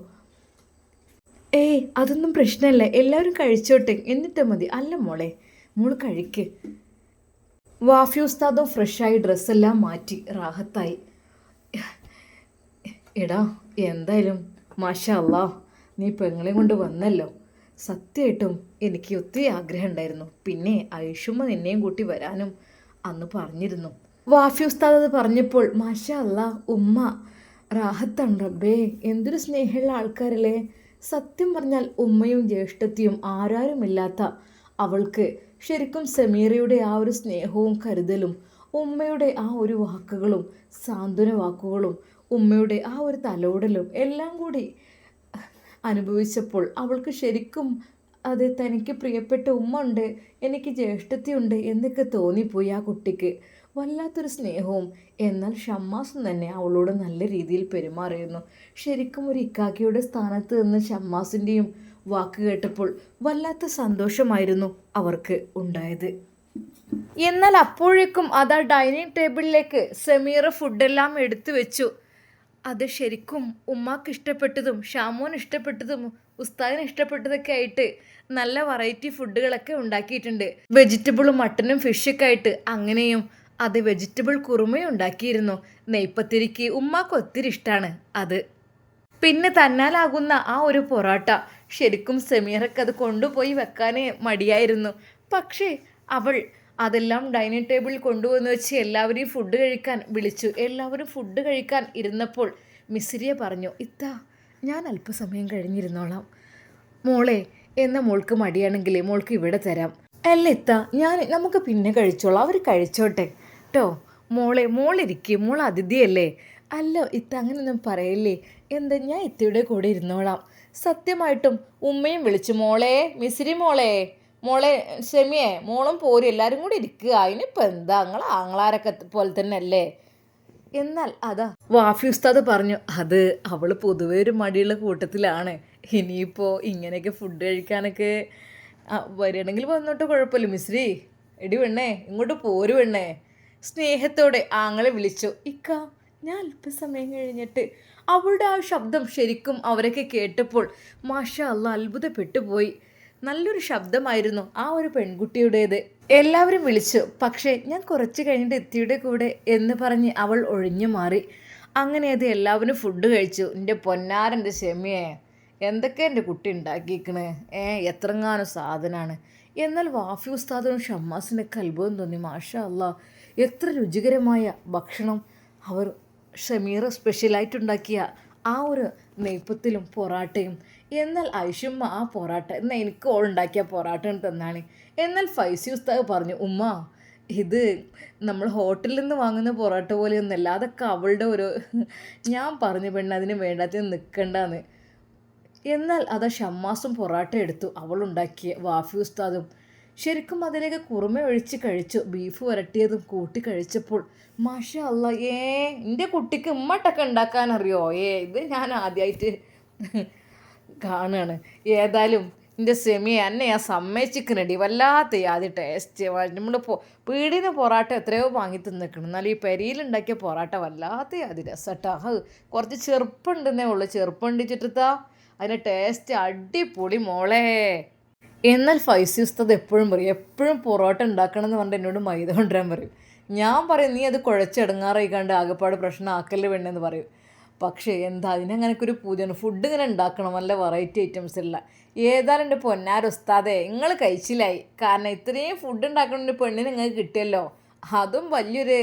[SPEAKER 1] അതൊന്നും പ്രശ്നമല്ല, എല്ലാവരും കഴിച്ചോട്ടെ, എന്നിട്ട് മതി. അല്ല മോള് കഴിക്ക്. വാഫി ഉസ്താദും ഫ്രഷായി ഡ്രസ്സെല്ലാം മാറ്റി റാഹത്തായി. എടാ, എന്തായാലും മാഷാ അല്ലാ, നീ പെങ്ങളെ കൊണ്ട് വന്നല്ലോ. സത്യമായിട്ടും എനിക്ക് ഒത്തിരി ആഗ്രഹം ഉണ്ടായിരുന്നു. പിന്നെ ഐഷുമ്മ നിന്നെയും കൂട്ടി വരാനും അന്ന് പറഞ്ഞിരുന്നു. വാഫി ഉസ്താദ് അത് പറഞ്ഞപ്പോൾ മാഷാ അല്ലാ ഉമ്മ റാഹത്താണ് റബ്ബേ. എന്തൊരു സ്നേഹമുള്ള ആൾക്കാരല്ലേ. സത്യം പറഞ്ഞാൽ ഉമ്മയും ജ്യേഷ്ഠത്തിയും ആരാരുമില്ലാത്ത അവൾക്ക് ശരിക്കും സമീറയുടെ ആ ഒരു സ്നേഹവും കരുതലും, ഉമ്മയുടെ ആ ഒരു വാക്കുകളും സാന്ത്വന വാക്കുകളും, ഉമ്മയുടെ ആ ഒരു തലോടലും എല്ലാം കൂടി അനുഭവിച്ചപ്പോൾ അവൾക്ക് ശരിക്കും അത് തനിക്ക് പ്രിയപ്പെട്ട ഉമ്മ ഉണ്ട്, എനിക്ക് ജ്യേഷ്ഠത്തിയുണ്ട് എന്നൊക്കെ തോന്നിപ്പോയി ആ കുട്ടിക്ക്. വല്ലാത്തൊരു സ്നേഹവും. എന്നാൽ ഷമ്മാസും തന്നെ അവളോട് നല്ല രീതിയിൽ പെരുമാറിയിരുന്നു. ശരിക്കും ഒരു ഇക്കാക്കിയുടെ സ്ഥാനത്ത് നിന്ന് ഷമ്മാസിൻ്റെയും വാക്ക് കേട്ടപ്പോൾ വല്ലാത്ത സന്തോഷമായിരുന്നു അവർക്ക് ഉണ്ടായത്. എന്നാൽ അപ്പോഴേക്കും അതാ ഡൈനിങ് ടേബിളിലേക്ക് സമീറ ഫുഡെല്ലാം എടുത്തു വെച്ചു. അത് ശരിക്കും ഉമ്മാക്ക് ഇഷ്ടപ്പെട്ടതും ഷാമോന് ഇഷ്ടപ്പെട്ടതും ഉസ്താദിന് ഇഷ്ടപ്പെട്ടതൊക്കെ ആയിട്ട് നല്ല വെറൈറ്റി ഫുഡുകളൊക്കെ ഉണ്ടാക്കിയിട്ടുണ്ട്. വെജിറ്റബിളും മട്ടനും ഫിഷൊക്കെ ആയിട്ട്. അങ്ങനെയും അത് വെജിറ്റബിൾ കുറുമയും ഉണ്ടാക്കിയിരുന്നു. നെയ്പ്പത്തിരിക്ക് ഉമ്മാക്ക് ഒത്തിരി ഇഷ്ടമാണ് അത്. പിന്നെ തന്നാലാകുന്ന ആ ഒരു പൊറോട്ട ശരിക്കും സമീറക്ക് അത് കൊണ്ടുപോയി വെക്കാൻ മടിയായിരുന്നു. പക്ഷേ അവൾ അതെല്ലാം ഡൈനിങ് ടേബിളിൽ കൊണ്ടുവന്ന് വെച്ച് എല്ലാവരെയും ഫുഡ് കഴിക്കാൻ വിളിച്ചു. എല്ലാവരും ഫുഡ് കഴിക്കാൻ ഇരുന്നപ്പോൾ മിസ്രിയ പറഞ്ഞു, ഇത്താ ഞാൻ അല്പസമയം കഴിഞ്ഞിരുന്നോളാം. മോളെ എന്ന മോൾക്ക് മടിയാണെങ്കിൽ മോൾക്ക് ഇവിടെ തരാം. അല്ല ഇത്താ നമുക്ക് പിന്നെ കഴിച്ചോളാം, അവർ കഴിച്ചോട്ടെ കേട്ടോ. മോളിരിക്കും, മോൾ അതിഥിയല്ലേ. അല്ല ഇത്ത അങ്ങനെയൊന്നും പറയല്ലേ. എന്താ ഞാൻ ഇത്തയുടെ കൂടെ ഇരുന്നോളാം. സത്യമായിട്ടും ഉമ്മയും വിളിച്ചു, മോളെ മിസ്രി മോളെ ഷെമിയെ മോളും പോരും, എല്ലാവരും കൂടി ഇരിക്കുക. അതിനിപ്പോൾ എന്താ നിങ്ങൾ ആങ്ങളാരൊക്കെ പോലെ തന്നെ അല്ലേ. എന്നാൽ അതാ വാഫി ഉസ്താദ് പറഞ്ഞു, അത് അവൾ പൊതുവേ ഒരു മടിയുള്ള കൂട്ടത്തിലാണ്. ഇനിയിപ്പോൾ ഇങ്ങനെയൊക്കെ ഫുഡ് കഴിക്കാനൊക്കെ വരികയാണെങ്കിൽ വന്നോട്ട് കുഴപ്പമില്ല. മിസ്രി എടി വെണ്ണേ ഇങ്ങോട്ട് പോരു വെണ്ണേ. സ്നേഹത്തോടെ ആങ്ങളെ വിളിച്ചു. ഇക്ക ഞാൻ അല്പസമയം കഴിഞ്ഞിട്ട്. അവളുടെ ആ ശബ്ദം ശരിക്കും അവരൊക്കെ കേട്ടപ്പോൾ മാഷാ അല്ലാ അത്ഭുതപ്പെട്ടു പോയി. നല്ലൊരു ശബ്ദമായിരുന്നു ആ ഒരു പെൺകുട്ടിയുടേത്. എല്ലാവരും വിളിച്ചു. പക്ഷേ ഞാൻ കുറച്ച് കഴിഞ്ഞിട്ട് എത്തിയുടെ കൂടെ എന്ന് പറഞ്ഞ് അവൾ ഒഴിഞ്ഞു മാറി. അങ്ങനെ അത് എല്ലാവരും ഫുഡ് കഴിച്ചു. എൻ്റെ പൊന്നാരൻ്റെ ഷെമിയെ എന്തൊക്കെ എൻ്റെ കുട്ടി ഉണ്ടാക്കിക്കണേ, എത്രങ്ങാനും സാധനമാണ്. എന്നാൽ വാഫി ഉസ്താദിനും ഷമ്മാസിനൊക്കെ അത്ഭുതം തോന്നി. മാഷാ അല്ലാ എത്ര രുചികരമായ ഭക്ഷണം. അവർ ഷമീറ സ്പെഷ്യലായിട്ടുണ്ടാക്കിയ ആ ഒരു നെയ്പ്പത്തിലും പൊറാട്ടയും. എന്നാൽ ഐഷുമ്മ ആ പൊറാട്ട എന്നാൽ എനിക്ക് ഓളുണ്ടാക്കിയ പൊറാട്ട തന്നാണ്. എന്നാൽ ഫൈസി ഉസ്താദ് പറഞ്ഞു, ഉമ്മ ഇത് നമ്മൾ ഹോട്ടലിൽ നിന്ന് വാങ്ങുന്ന പൊറോട്ട പോലെയൊന്നുമല്ല, അതൊക്കെ അവളുടെ ഒരു ഞാൻ പറഞ്ഞു പെണ്ണ് അതിന് വേണ്ടാത്ത നിൽക്കണ്ടെന്ന്. എന്നാൽ അതാ ഷമ്മാസും പൊറാട്ട എടുത്തു അവളുണ്ടാക്കിയ വാഫി ഉസ്താദും. ശരിക്കും അതിലേക്ക് കുറുമ ഒഴിച്ച് കഴിച്ചു. ബീഫ് വരട്ടിയതും കൂട്ടി കഴിച്ചപ്പോൾ മാഷാ അല്ലാ എൻ്റെ കുട്ടിക്ക് ഉമ്മട്ടൊക്കെ ഉണ്ടാക്കാനറിയോ. ഇത് ഞാൻ ആദ്യമായിട്ട് കാണുകയാണ്. ഏതായാലും എൻ്റെ സെമിയെ എന്നെ ഞാൻ സമ്മതിച്ചിരിക്കണടി. വല്ലാത്ത ആദ്യം ടേസ്റ്റ്. നമ്മൾ പീടിന് പൊറാട്ട എത്രയോ വാങ്ങി തിന്നിക്കണം, എന്നാൽ ഈ പെരിയിലുണ്ടാക്കിയ പൊറാട്ട വല്ലാത്ത ആദ്യം രസട്ടാ. കുറച്ച് ചെറുപ്പുണ്ടെന്നേ ഉള്ളൂ. ചെറുപ്പുണ്ടിച്ചിട്ടാ അതിൻ്റെ ടേസ്റ്റ് അടിപൊളി മോളെ. എന്നാൽ ഫൈസി ഉസ്താദ് എപ്പോഴും പറയും, എപ്പോഴും പൊറോട്ട ഉണ്ടാക്കണം എന്ന് പറഞ്ഞിട്ട് എന്നോട് മൈദ കൊണ്ടുവരാൻ പറയും. ഞാൻ പറയും നീ അത് കുഴച്ചെടുങ്ങാറായിക്കാണ്ട് ആകെപ്പാട് പ്രശ്നം ആക്കല്ലേ വേണ്ടെന്ന് പറയും. പക്ഷേ എന്താ അതിനങ്ങനൊക്കെ ഒരു പൂജയാണ്. ഫുഡ് ഇങ്ങനെ ഉണ്ടാക്കണം, നല്ല വെറൈറ്റി ഐറ്റംസ് ഇല്ല. ഏതായാലും എൻ്റെ പൊന്നാര ഉസ്താദേ നിങ്ങൾ കഴിച്ചില്ലായി. കാരണം ഇത്രയും ഫുഡ് ഉണ്ടാക്കണ പെണ്ണിന് നിങ്ങൾക്ക് കിട്ടിയല്ലോ, അതും വലിയൊരു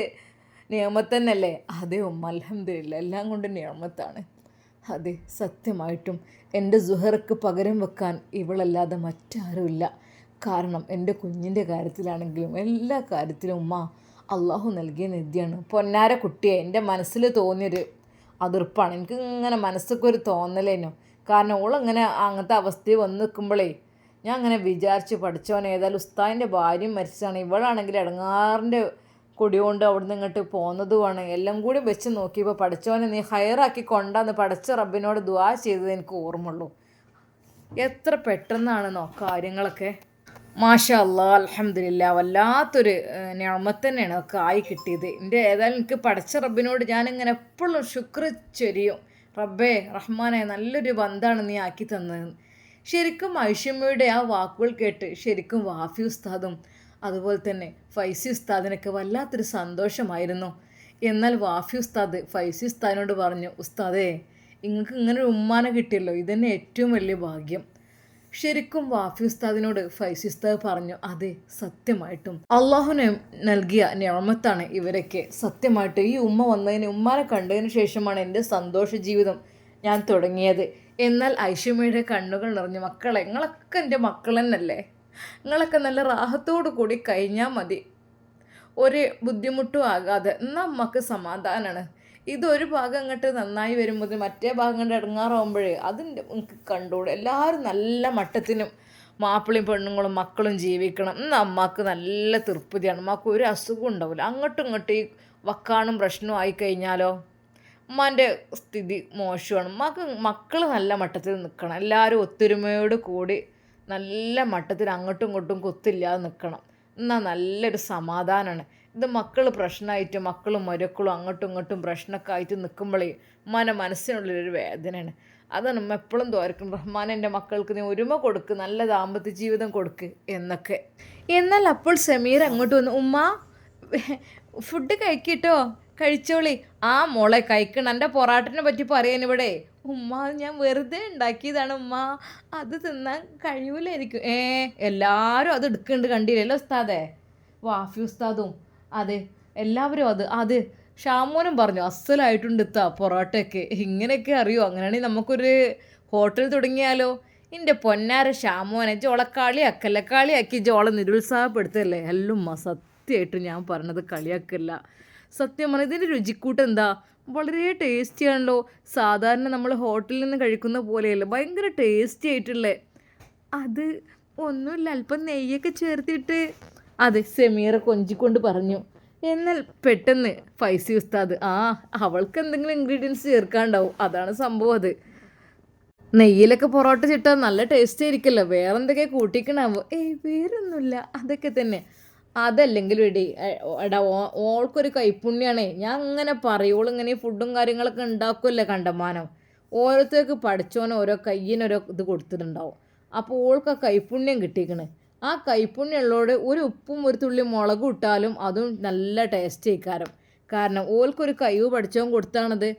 [SPEAKER 1] നിയമത്ത് തന്നെയല്ലേ. അതേ അൽഹംദുലില്ലാ എല്ലാം കൊണ്ട് നിയമത്താണ്. അതെ സത്യമായിട്ടും എൻ്റെ സുഹറക്ക് പകരം വെക്കാൻ ഇവളല്ലാതെ മറ്റാരുമില്ല. കാരണം എൻ്റെ കുഞ്ഞിൻ്റെ കാര്യത്തിലാണെങ്കിലും എല്ലാ കാര്യത്തിലും ഉമ്മ അള്ളാഹു നൽകിയ നിധിയാണ്. പൊന്നാര കുട്ടിയെ എൻ്റെ മനസ്സിൽ തോന്നിയൊരു അതിർപ്പാണ്. എനിക്ക് ഇങ്ങനെ മനസ്സൊക്കെ ഒരു തോന്നലേനു. കാരണം ഓളങ്ങനെ അങ്ങനത്തെ അവസ്ഥയിൽ വന്ന് നിൽക്കുമ്പോഴേ ഞാൻ അങ്ങനെ വിചാരിച്ച് പഠിച്ചോനെ ഏതായാലും ഉസ്താദിൻ്റെ ഭാര്യയും മരിച്ചതാണ്, ഇവളാണെങ്കിൽ ഇടങ്ങാറിൻ്റെ കൊടി കൊണ്ട് അവിടുന്ന് ഇങ്ങോട്ട് പോകുന്നതുമാണ്. എല്ലാം കൂടി വെച്ച് നോക്കിയപ്പോൾ പഠിച്ചോനെ നീ ഹയറാക്കി കൊണ്ടാന്ന് പടച്ച റബ്ബിനോട് ദുആ ചെയ്തത് എനിക്ക് ഓർമ്മയുള്ളൂ. എത്ര പെട്ടെന്നാണെന്നോ കാര്യങ്ങളൊക്കെ. മാഷാ അല്ലാ അൽഹംദുലില്ലാ വല്ലാത്തൊരു നിഅമത്ത് തന്നെയാണ് ഒക്കെ ആയി കിട്ടിയത്. എൻ്റെ ഏതായാലും എനിക്ക് പടച്ച റബ്ബിനോട് ഞാനിങ്ങനെ എപ്പോഴും ശുക്ർ ചൊരിയും. റബ്ബേ റഹ്മാനെ നല്ലൊരു ബന്ധാണ് നീ ആക്കി തന്നത്. ശരിക്കും ഐഷമ്മയുടെ ആ വാക്കുകൾ കേട്ട് ശരിക്കും വാഫി ഉസ്താദും അതുപോലെ തന്നെ ഫൈസി ഉസ്താദിനൊക്കെ വല്ലാത്തൊരു സന്തോഷമായിരുന്നു. എന്നാൽ വാഫി ഉസ്താദ് ഫൈസി ഉസ്താദിനോട് പറഞ്ഞു, ഉസ്താദേ നിങ്ങൾക്ക് ഇങ്ങനെ ഒരു ഉമ്മാനെ കിട്ടിയല്ലോ, ഇതന്നെ ഏറ്റവും വലിയ ഭാഗ്യം. ശരിക്കും വാഫി ഉസ്താദിനോട് ഫൈസി ഉസ്താദ് പറഞ്ഞു, അതെ സത്യമായിട്ടും അള്ളാഹുനെ നൽകിയ നിഅമത്താണ് ഇവരൊക്കെ. സത്യമായിട്ട് ഈ ഉമ്മ വന്നതിന് ഉമ്മാനെ കണ്ടതിന് ശേഷമാണ് എൻ്റെ സന്തോഷ ജീവിതം ഞാൻ തുടങ്ങിയത്. എന്നാൽ ഐഷമ്മയുടെ കണ്ണുകൾ നിറഞ്ഞു, മക്കളെ നിങ്ങളൊക്കെ എൻ്റെ മക്കൾ തന്നെയല്ലേ, നിങ്ങളൊക്കെ നല്ല റാഹത്തോടു കൂടി കഴിഞ്ഞാൽ മതി, ഒരു ബുദ്ധിമുട്ടും ആകാതെ. എന്നാൽ നമുക്ക് സമാധാനമാണ്. ഇതൊരു ഭാഗം അങ്ങോട്ട് നന്നായി വരുമ്പോൾ മറ്റേ ഭാഗം കണ്ട് ഇടങ്ങാറാവുമ്പോഴേ അതിൻ്റെ നമുക്ക് കണ്ടുകൂടെ. എല്ലാവരും നല്ല മട്ടത്തിനും മാപ്പിളയും പെണ്ണുങ്ങളും മക്കളും ജീവിക്കണം. എന്നാൽ അമ്മക്ക് നല്ല തൃപ്തിയാണ്. അമ്മക്ക് ഒരു അസുഖം ഉണ്ടാവില്ല. അങ്ങോട്ടും ഇങ്ങോട്ടും ഈ വക്കാണും പ്രശ്നവും ആയിക്കഴിഞ്ഞാലോ ഉമ്മാൻ്റെ സ്ഥിതി മോശമാണ്. മക്കൾ നല്ല മട്ടത്തിൽ നിൽക്കണം. എല്ലാവരും ഒത്തൊരുമയോട് കൂടി നല്ല മട്ടത്തിൽ അങ്ങോട്ടും ഇങ്ങോട്ടും കൊത്തില്ലാതെ നിൽക്കണം. എന്നാൽ നല്ലൊരു സമാധാനമാണ്. ഇത് മക്കൾ പ്രശ്നമായിട്ട് മക്കളും മരുക്കളും അങ്ങോട്ടും ഇങ്ങോട്ടും പ്രശ്നമൊക്കെ ആയിട്ട് നിൽക്കുമ്പോഴേ ഉമ്മാൻ്റെ മനസ്സിനുള്ളിലൊരു വേദനയാണ്. അതാണ് ഉമ്മ എപ്പോഴും തോർക്കും, റഹ്മാൻ എൻ്റെ മക്കൾക്ക് നീ ഒരുമ കൊടുക്ക്, നല്ല ദാമ്പത്യ ജീവിതം കൊടുക്ക് എന്നൊക്കെ. എന്നാൽ അപ്പോൾ സമീർ അങ്ങോട്ട് വന്നു, ഉമ്മ ഫുഡ് കഴിക്കിട്ടോ, കഴിച്ചോളി. ആ മോളെ കഴിക്കണം, എൻ്റെ പൊറാട്ടിനെ പറ്റി പറയാൻ ഇവിടെ. ഉമ്മ ഞാൻ വെറുതെ ഉണ്ടാക്കിയതാണ് ഉമ്മ, അത് തിന്നാൻ കഴിയൂലായിരിക്കും. എല്ലാവരും അത് എടുക്കുന്നുണ്ട് കണ്ടില്ലല്ലോ ഉസ്താദേ, വാഫി ഉസ്താദും അതെ എല്ലാവരും അത് ഷാമോനും പറഞ്ഞു അസലായിട്ടുണ്ട് ഇത്താ പൊറോട്ടയൊക്കെ. ഇങ്ങനെയൊക്കെ അറിയോ? അങ്ങനെയാണെങ്കിൽ നമുക്കൊരു ഹോട്ടൽ തുടങ്ങിയാലോ? എൻ്റെ പൊന്നാര ഷാമോനെ ജോളെ കളിയാക്കി ജോളെ നിരുത്സാഹപ്പെടുത്തല്ലേ? അല്ലുമ്മ സത്യമായിട്ടും ഞാൻ പറഞ്ഞത് കളിയാക്കല്ല. സത്യം പറഞ്ഞാൽ ഇതിൻ്റെ രുചിക്കൂട്ട് എന്താ, വളരെ ടേസ്റ്റി ആണല്ലോ. സാധാരണ നമ്മൾ ഹോട്ടലിൽ നിന്ന് കഴിക്കുന്ന പോലെയല്ല, ഭയങ്കര ടേസ്റ്റി ആയിട്ടുള്ളേ. അത് ഒന്നുമില്ല, അല്പം നെയ്യൊക്കെ ചേർത്തിട്ട്. അതെ, സെമീറ കൊഞ്ചിക്കൊണ്ട് പറഞ്ഞു. എന്നാൽ പെട്ടെന്ന് ഫൈസി ഉസ്താദ്, അവൾക്ക് എന്തെങ്കിലും ഇൻഗ്രീഡിയൻസ് ചേർക്കാണ്ടാവും, അതാണ് സംഭവം. അത് നെയ്യിലൊക്കെ പൊറോട്ട ചിട്ടാൽ നല്ല ടേസ്റ്റ് ആയിരിക്കുമല്ലോ, വേറെ എന്തൊക്കെ കൂട്ടിക്കണാവോ? വേറൊന്നുമില്ല, അതൊക്കെ തന്നെ. അതല്ലെങ്കിലും എടാ ഓൾക്കൊരു കൈപ്പുണ്യാണേ. ഞാൻ അങ്ങനെ പറയുള്ളൂ, ഇങ്ങനെ ഫുഡും കാര്യങ്ങളൊക്കെ ഉണ്ടാക്കുമല്ലേ കണ്ടമാനം. ഓരോരുത്തർക്ക് പഠിച്ചോനെ ഓരോ കയ്യിനോരോ ഇത് കൊടുത്തിട്ടുണ്ടാവും. അപ്പോൾ ഓൾക്ക് ആ കൈപ്പുണ്യം കിട്ടിയിരിക്കണ്. ആ കൈപ്പുണ്യമുള്ളോട് ഒരു ഉപ്പും ഒരു തുള്ളി മുളകും ഇട്ടാലും അതും നല്ല ടേസ്റ്റ് ആയിക്കാരം. കാരണം ഓൾക്കൊരു കഴിവ് പഠിച്ചവൻ കൊടുത്താണത്.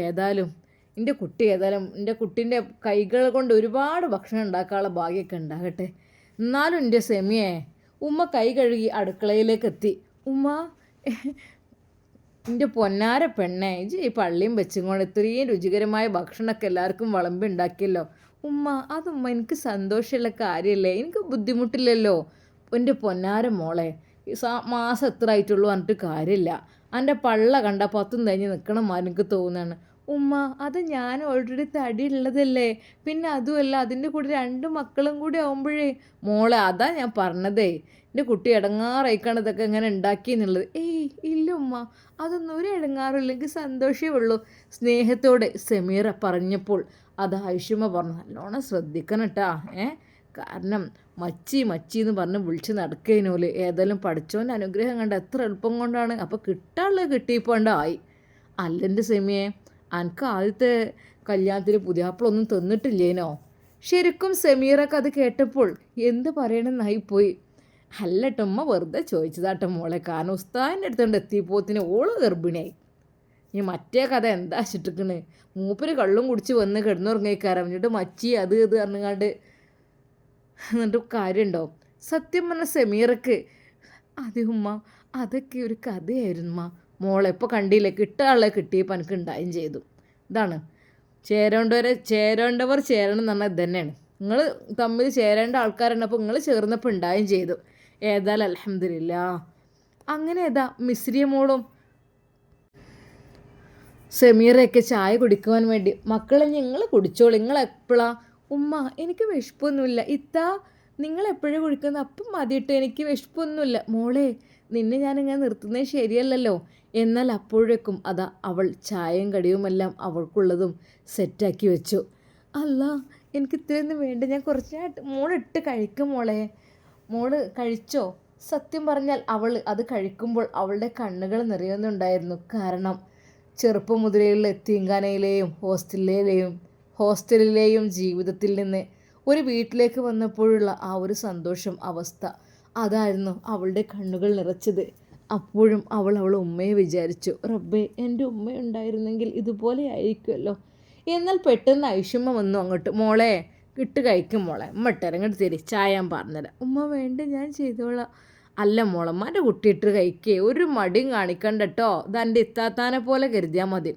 [SPEAKER 1] ഏതായാലും എൻ്റെ കുട്ടീൻ്റെ കൈകൾ കൊണ്ട് ഒരുപാട് ഭക്ഷണം ഉണ്ടാക്കാനുള്ള ഭാഗ്യമൊക്കെ ഉണ്ടാകട്ടെ. എന്നാലും എൻ്റെ സെമിയെ, ഉമ്മ കൈ കഴുകി അടുക്കളയിലേക്ക് എത്തി. ഉമ്മ, എൻ്റെ പൊന്നാര പെണ്ണേ, ഈ പള്ളിയും വെച്ചും കൊണ്ട് ഇത്രയും രുചികരമായ ഭക്ഷണമൊക്കെ എല്ലാവർക്കും വിളമ്പി ഉണ്ടാക്കിയല്ലോ. ഉമ്മ, അതുമ്മ എനിക്ക് സന്തോഷമുള്ള കാര്യമല്ലേ, എനിക്ക് ബുദ്ധിമുട്ടില്ലല്ലോ. എൻ്റെ പൊന്നാര മോളെ, മാസം എത്ര ആയിട്ടുള്ളൂ പറഞ്ഞിട്ട് കാര്യമില്ല. എൻ്റെ പള്ള കണ്ട 10 കഴിഞ്ഞ് നിൽക്കണം എനിക്ക് തോന്നുകയാണ്. ഉമ്മ, അത് ഞാൻ ഓൾറെഡി തടി ഉള്ളതല്ലേ, പിന്നെ അതുമല്ല അതിൻ്റെ കൂടെ 2 മക്കളും കൂടി ആവുമ്പോഴേ. മോളെ, അതാ ഞാൻ പറഞ്ഞതേ, എൻ്റെ കുട്ടി ഇടങ്ങാറായിക്കാണ് ഇതൊക്കെ എങ്ങനെ ഉണ്ടാക്കി എന്നുള്ളത്. ഇല്ല ഉമ്മ, അതൊന്നും ഒരു ഇടങ്ങാറില്ല, എനിക്ക് സന്തോഷമേ ഉള്ളൂ, സ്നേഹത്തോടെ സെമീറ പറഞ്ഞപ്പോൾ അത് ആയിഷുമ്മ പറഞ്ഞു, നല്ലോണം ശ്രദ്ധിക്കണം കേട്ടാ. കാരണം മച്ചി എന്ന് പറഞ്ഞ് വിളിച്ച് നടക്കുന്നോല്. ഏതായാലും പഠിച്ചോൻ്റെ അനുഗ്രഹം കണ്ട എത്ര എളുപ്പം കൊണ്ടാണ്. അപ്പോൾ കിട്ടാനുള്ളത് കിട്ടിയപ്പോണ്ടായി. അല്ലെൻ്റെ സെമിയെ, എനിക്ക് ആദ്യത്തെ കല്യാണത്തിന് പുതിയാപ്പിളൊന്നും തന്നിട്ടില്ലേനോ? ശരിക്കും സെമീറൊക്കെ അത് കേട്ടപ്പോൾ എന്ത് പറയണമെന്നായിപ്പോയി. അല്ലട്ടമ്മ വെറുതെ ചോദിച്ചതാട്ട മോളെ, കാരണം ഉസ്താദിൻ്റെ അടുത്തുകൊണ്ട് എത്തിയപ്പോത്തിന് ഓള് ഗർഭിണിയായി. ഇനി മറ്റേ കഥ എന്താ വെച്ചിട്ടിരിക്കണ്, മൂപ്പര് കള്ളും കുടിച്ച് വന്ന് കിടന്നുറങ്ങിക്കാരം, എന്നിട്ട് മച്ചി അത് ഇത് പറഞ്ഞാണ്ട് എന്നിട്ട് കാര്യമുണ്ടോ? സത്യം പറഞ്ഞ സെമീറക്ക് അതെ ഉമ്മ, അതൊക്കെ ഒരു കഥയായിരുന്നു മോളെ. ഇപ്പോൾ കണ്ടില്ലേ, കിട്ടാനുള്ളത് കിട്ടിയപ്പോൾ എനിക്ക് ഉണ്ടായും ചെയ്തു. ഇതാണ് ചേരേണ്ടവർ ചേരണം എന്ന് പറഞ്ഞാൽ ഇത് തന്നെയാണ്. നിങ്ങൾ തമ്മിൽ ചേരേണ്ട ആൾക്കാരുണ്ടപ്പോൾ നിങ്ങൾ ചേർന്നപ്പോൾ ഉണ്ടായും ചെയ്തു. ഏതായാലും അൽഹംദുലില്ലാ. അങ്ങനെ മിസ്രിയ മോളും സെമീറയൊക്കെ ചായ കുടിക്കുവാൻ വേണ്ടി, മക്കളെ നിങ്ങൾ കുടിച്ചോളൂ, നിങ്ങൾ എപ്പോഴാ? ഉമ്മ, എനിക്ക് വിശപ്പൊന്നുമില്ല. ഇത്താ, നിങ്ങൾ എപ്പോഴും കുടിക്കുന്നത് അപ്പം മതിയിട്ട്, എനിക്ക് വിശപ്പൊന്നുമില്ല. മോളെ, നിന്നെ ഞാനിങ്ങനെ നിർത്തുന്നത് ശരിയല്ലല്ലോ. എന്നാൽ അപ്പോഴേക്കും അവൾ ചായയും കടിയുമെല്ലാം അവൾക്കുള്ളതും സെറ്റാക്കി വെച്ചു. അല്ല, എനിക്ക് ഇത്രയൊന്നും വേണ്ട, ഞാൻ കുറച്ചായിട്ട് മോളിട്ട് കഴിക്കും. മോള് കഴിച്ചോ? സത്യം പറഞ്ഞാൽ അവൾ അത് കഴിക്കുമ്പോൾ അവളുടെ കണ്ണുകൾ നിറയുന്നുണ്ടായിരുന്നു. കാരണം ചെറുപ്പം മുതലേയുള്ള എത്തീംഖാനയിലെയും ഹോസ്റ്റലിലെയും ജീവിതത്തിൽ നിന്ന് ഒരു വീട്ടിലേക്ക് വന്നപ്പോഴുള്ള ആ ഒരു സന്തോഷം അവസ്ഥ, അതായിരുന്നു അവളുടെ കണ്ണുകൾ നിറച്ചത്. അപ്പോഴും അവൾ ഉമ്മയെ വിചാരിച്ചു, റബ്ബേ, എൻ്റെ ഉമ്മ ഉണ്ടായിരുന്നെങ്കിൽ ഇതുപോലെ ആയിരിക്കുമല്ലോ. എന്നാൽ പെട്ടെന്ന് ഐഷുമ്മ വന്നു അങ്ങോട്ട്. മോളെ, ഇട്ട് കഴിക്കും മോളെ, ഉമ്മ ഇട്ടിറങ്ങിട്ട് തരി, ചായ ഞാൻ പറഞ്ഞുതരാം. ഉമ്മ വേണ്ട, ഞാൻ ചെയ്തോളാം. അല്ല മോളമ്മൻ്റെ കുട്ടിയിട്ട് കഴിക്കേ, ഒരു മടിയും കാണിക്കണ്ട കേട്ടോ, ഇതെൻ്റെ ഇത്താത്താനെ പോലെ കരുതിയാൽ മതി.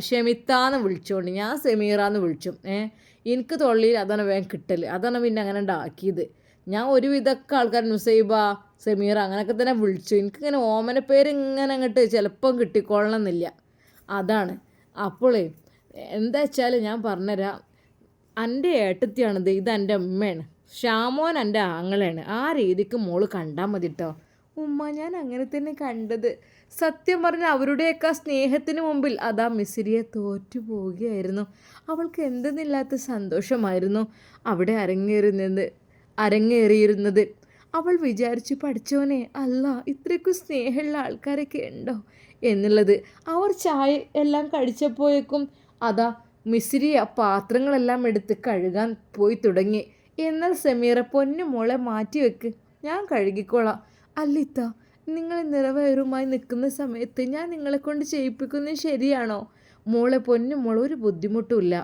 [SPEAKER 1] ഷെമിത്താന്ന് വിളിച്ചോണ്ട്, ഞാൻ സെമീറാന്ന് വിളിച്ചു. എനിക്ക് തൊള്ളിയിൽ അതാണ് വേഗം കിട്ടൽ, അതാണ് പിന്നെ അങ്ങനെ ഉണ്ടാക്കിയത്.
[SPEAKER 2] ഞാൻ ഒരുവിധമൊക്കെ ആൾക്കാർ നുസൈബ സമീറ അങ്ങനെയൊക്കെ തന്നെ വിളിച്ചു. എനിക്കിങ്ങനെ ഓമന പേര് ഇങ്ങനെ അങ്ങോട്ട് ചിലപ്പം കിട്ടിക്കൊള്ളണമെന്നില്ല. അതാണ്. അപ്പോളേ എന്താ വെച്ചാൽ ഞാൻ പറഞ്ഞുതരാം. എൻ്റെ ഏട്ടത്തിയാണിത്, ഇത് എൻ്റെ ഉമ്മയാണ്, ഷാമോൻ എൻ്റെ ആങ്ങളാണ്. ആ രീതിക്ക് മോള് കണ്ടാൽ മതി കേട്ടോ. ഉമ്മ ഞാൻ അങ്ങനെ തന്നെ കണ്ടത്. സത്യം പറഞ്ഞാൽ അവരുടെയൊക്കെ സ്നേഹത്തിന് മുമ്പിൽ അതാ മിസിരിയെ തോറ്റു പോവുകയായിരുന്നു. അവൾക്ക് എന്തെന്നില്ലാത്ത സന്തോഷമായിരുന്നു അവിടെ അരങ്ങേറിയിരുന്നത്. അവൾ വിചാരിച്ചു, പഠിച്ചോനെ അല്ല ഇത്രയ്ക്കും സ്നേഹമുള്ള ആൾക്കാരൊക്കെ ഉണ്ടോ എന്നുള്ളത്. അവർ ചായ എല്ലാം കഴിച്ചപ്പോഴേക്കും അതാ മിസിരി ആ പാത്രങ്ങളെല്ലാം എടുത്ത് കഴുകാൻ പോയി തുടങ്ങി. എന്നാൽ സമീറ, പൊന്നു മോളെ മാറ്റി വെക്ക്, ഞാൻ കഴുകിക്കോളാം. അല്ലിത്ത, നിങ്ങൾ നിറവേറുമായി നിൽക്കുന്ന സമയത്ത് ഞാൻ നിങ്ങളെ കൊണ്ട് ചെയ്യിപ്പിക്കുന്നത് ശരിയാണോ? മോളെ, പൊന്നു മോളെ, ഒരു ബുദ്ധിമുട്ടുമില്ല.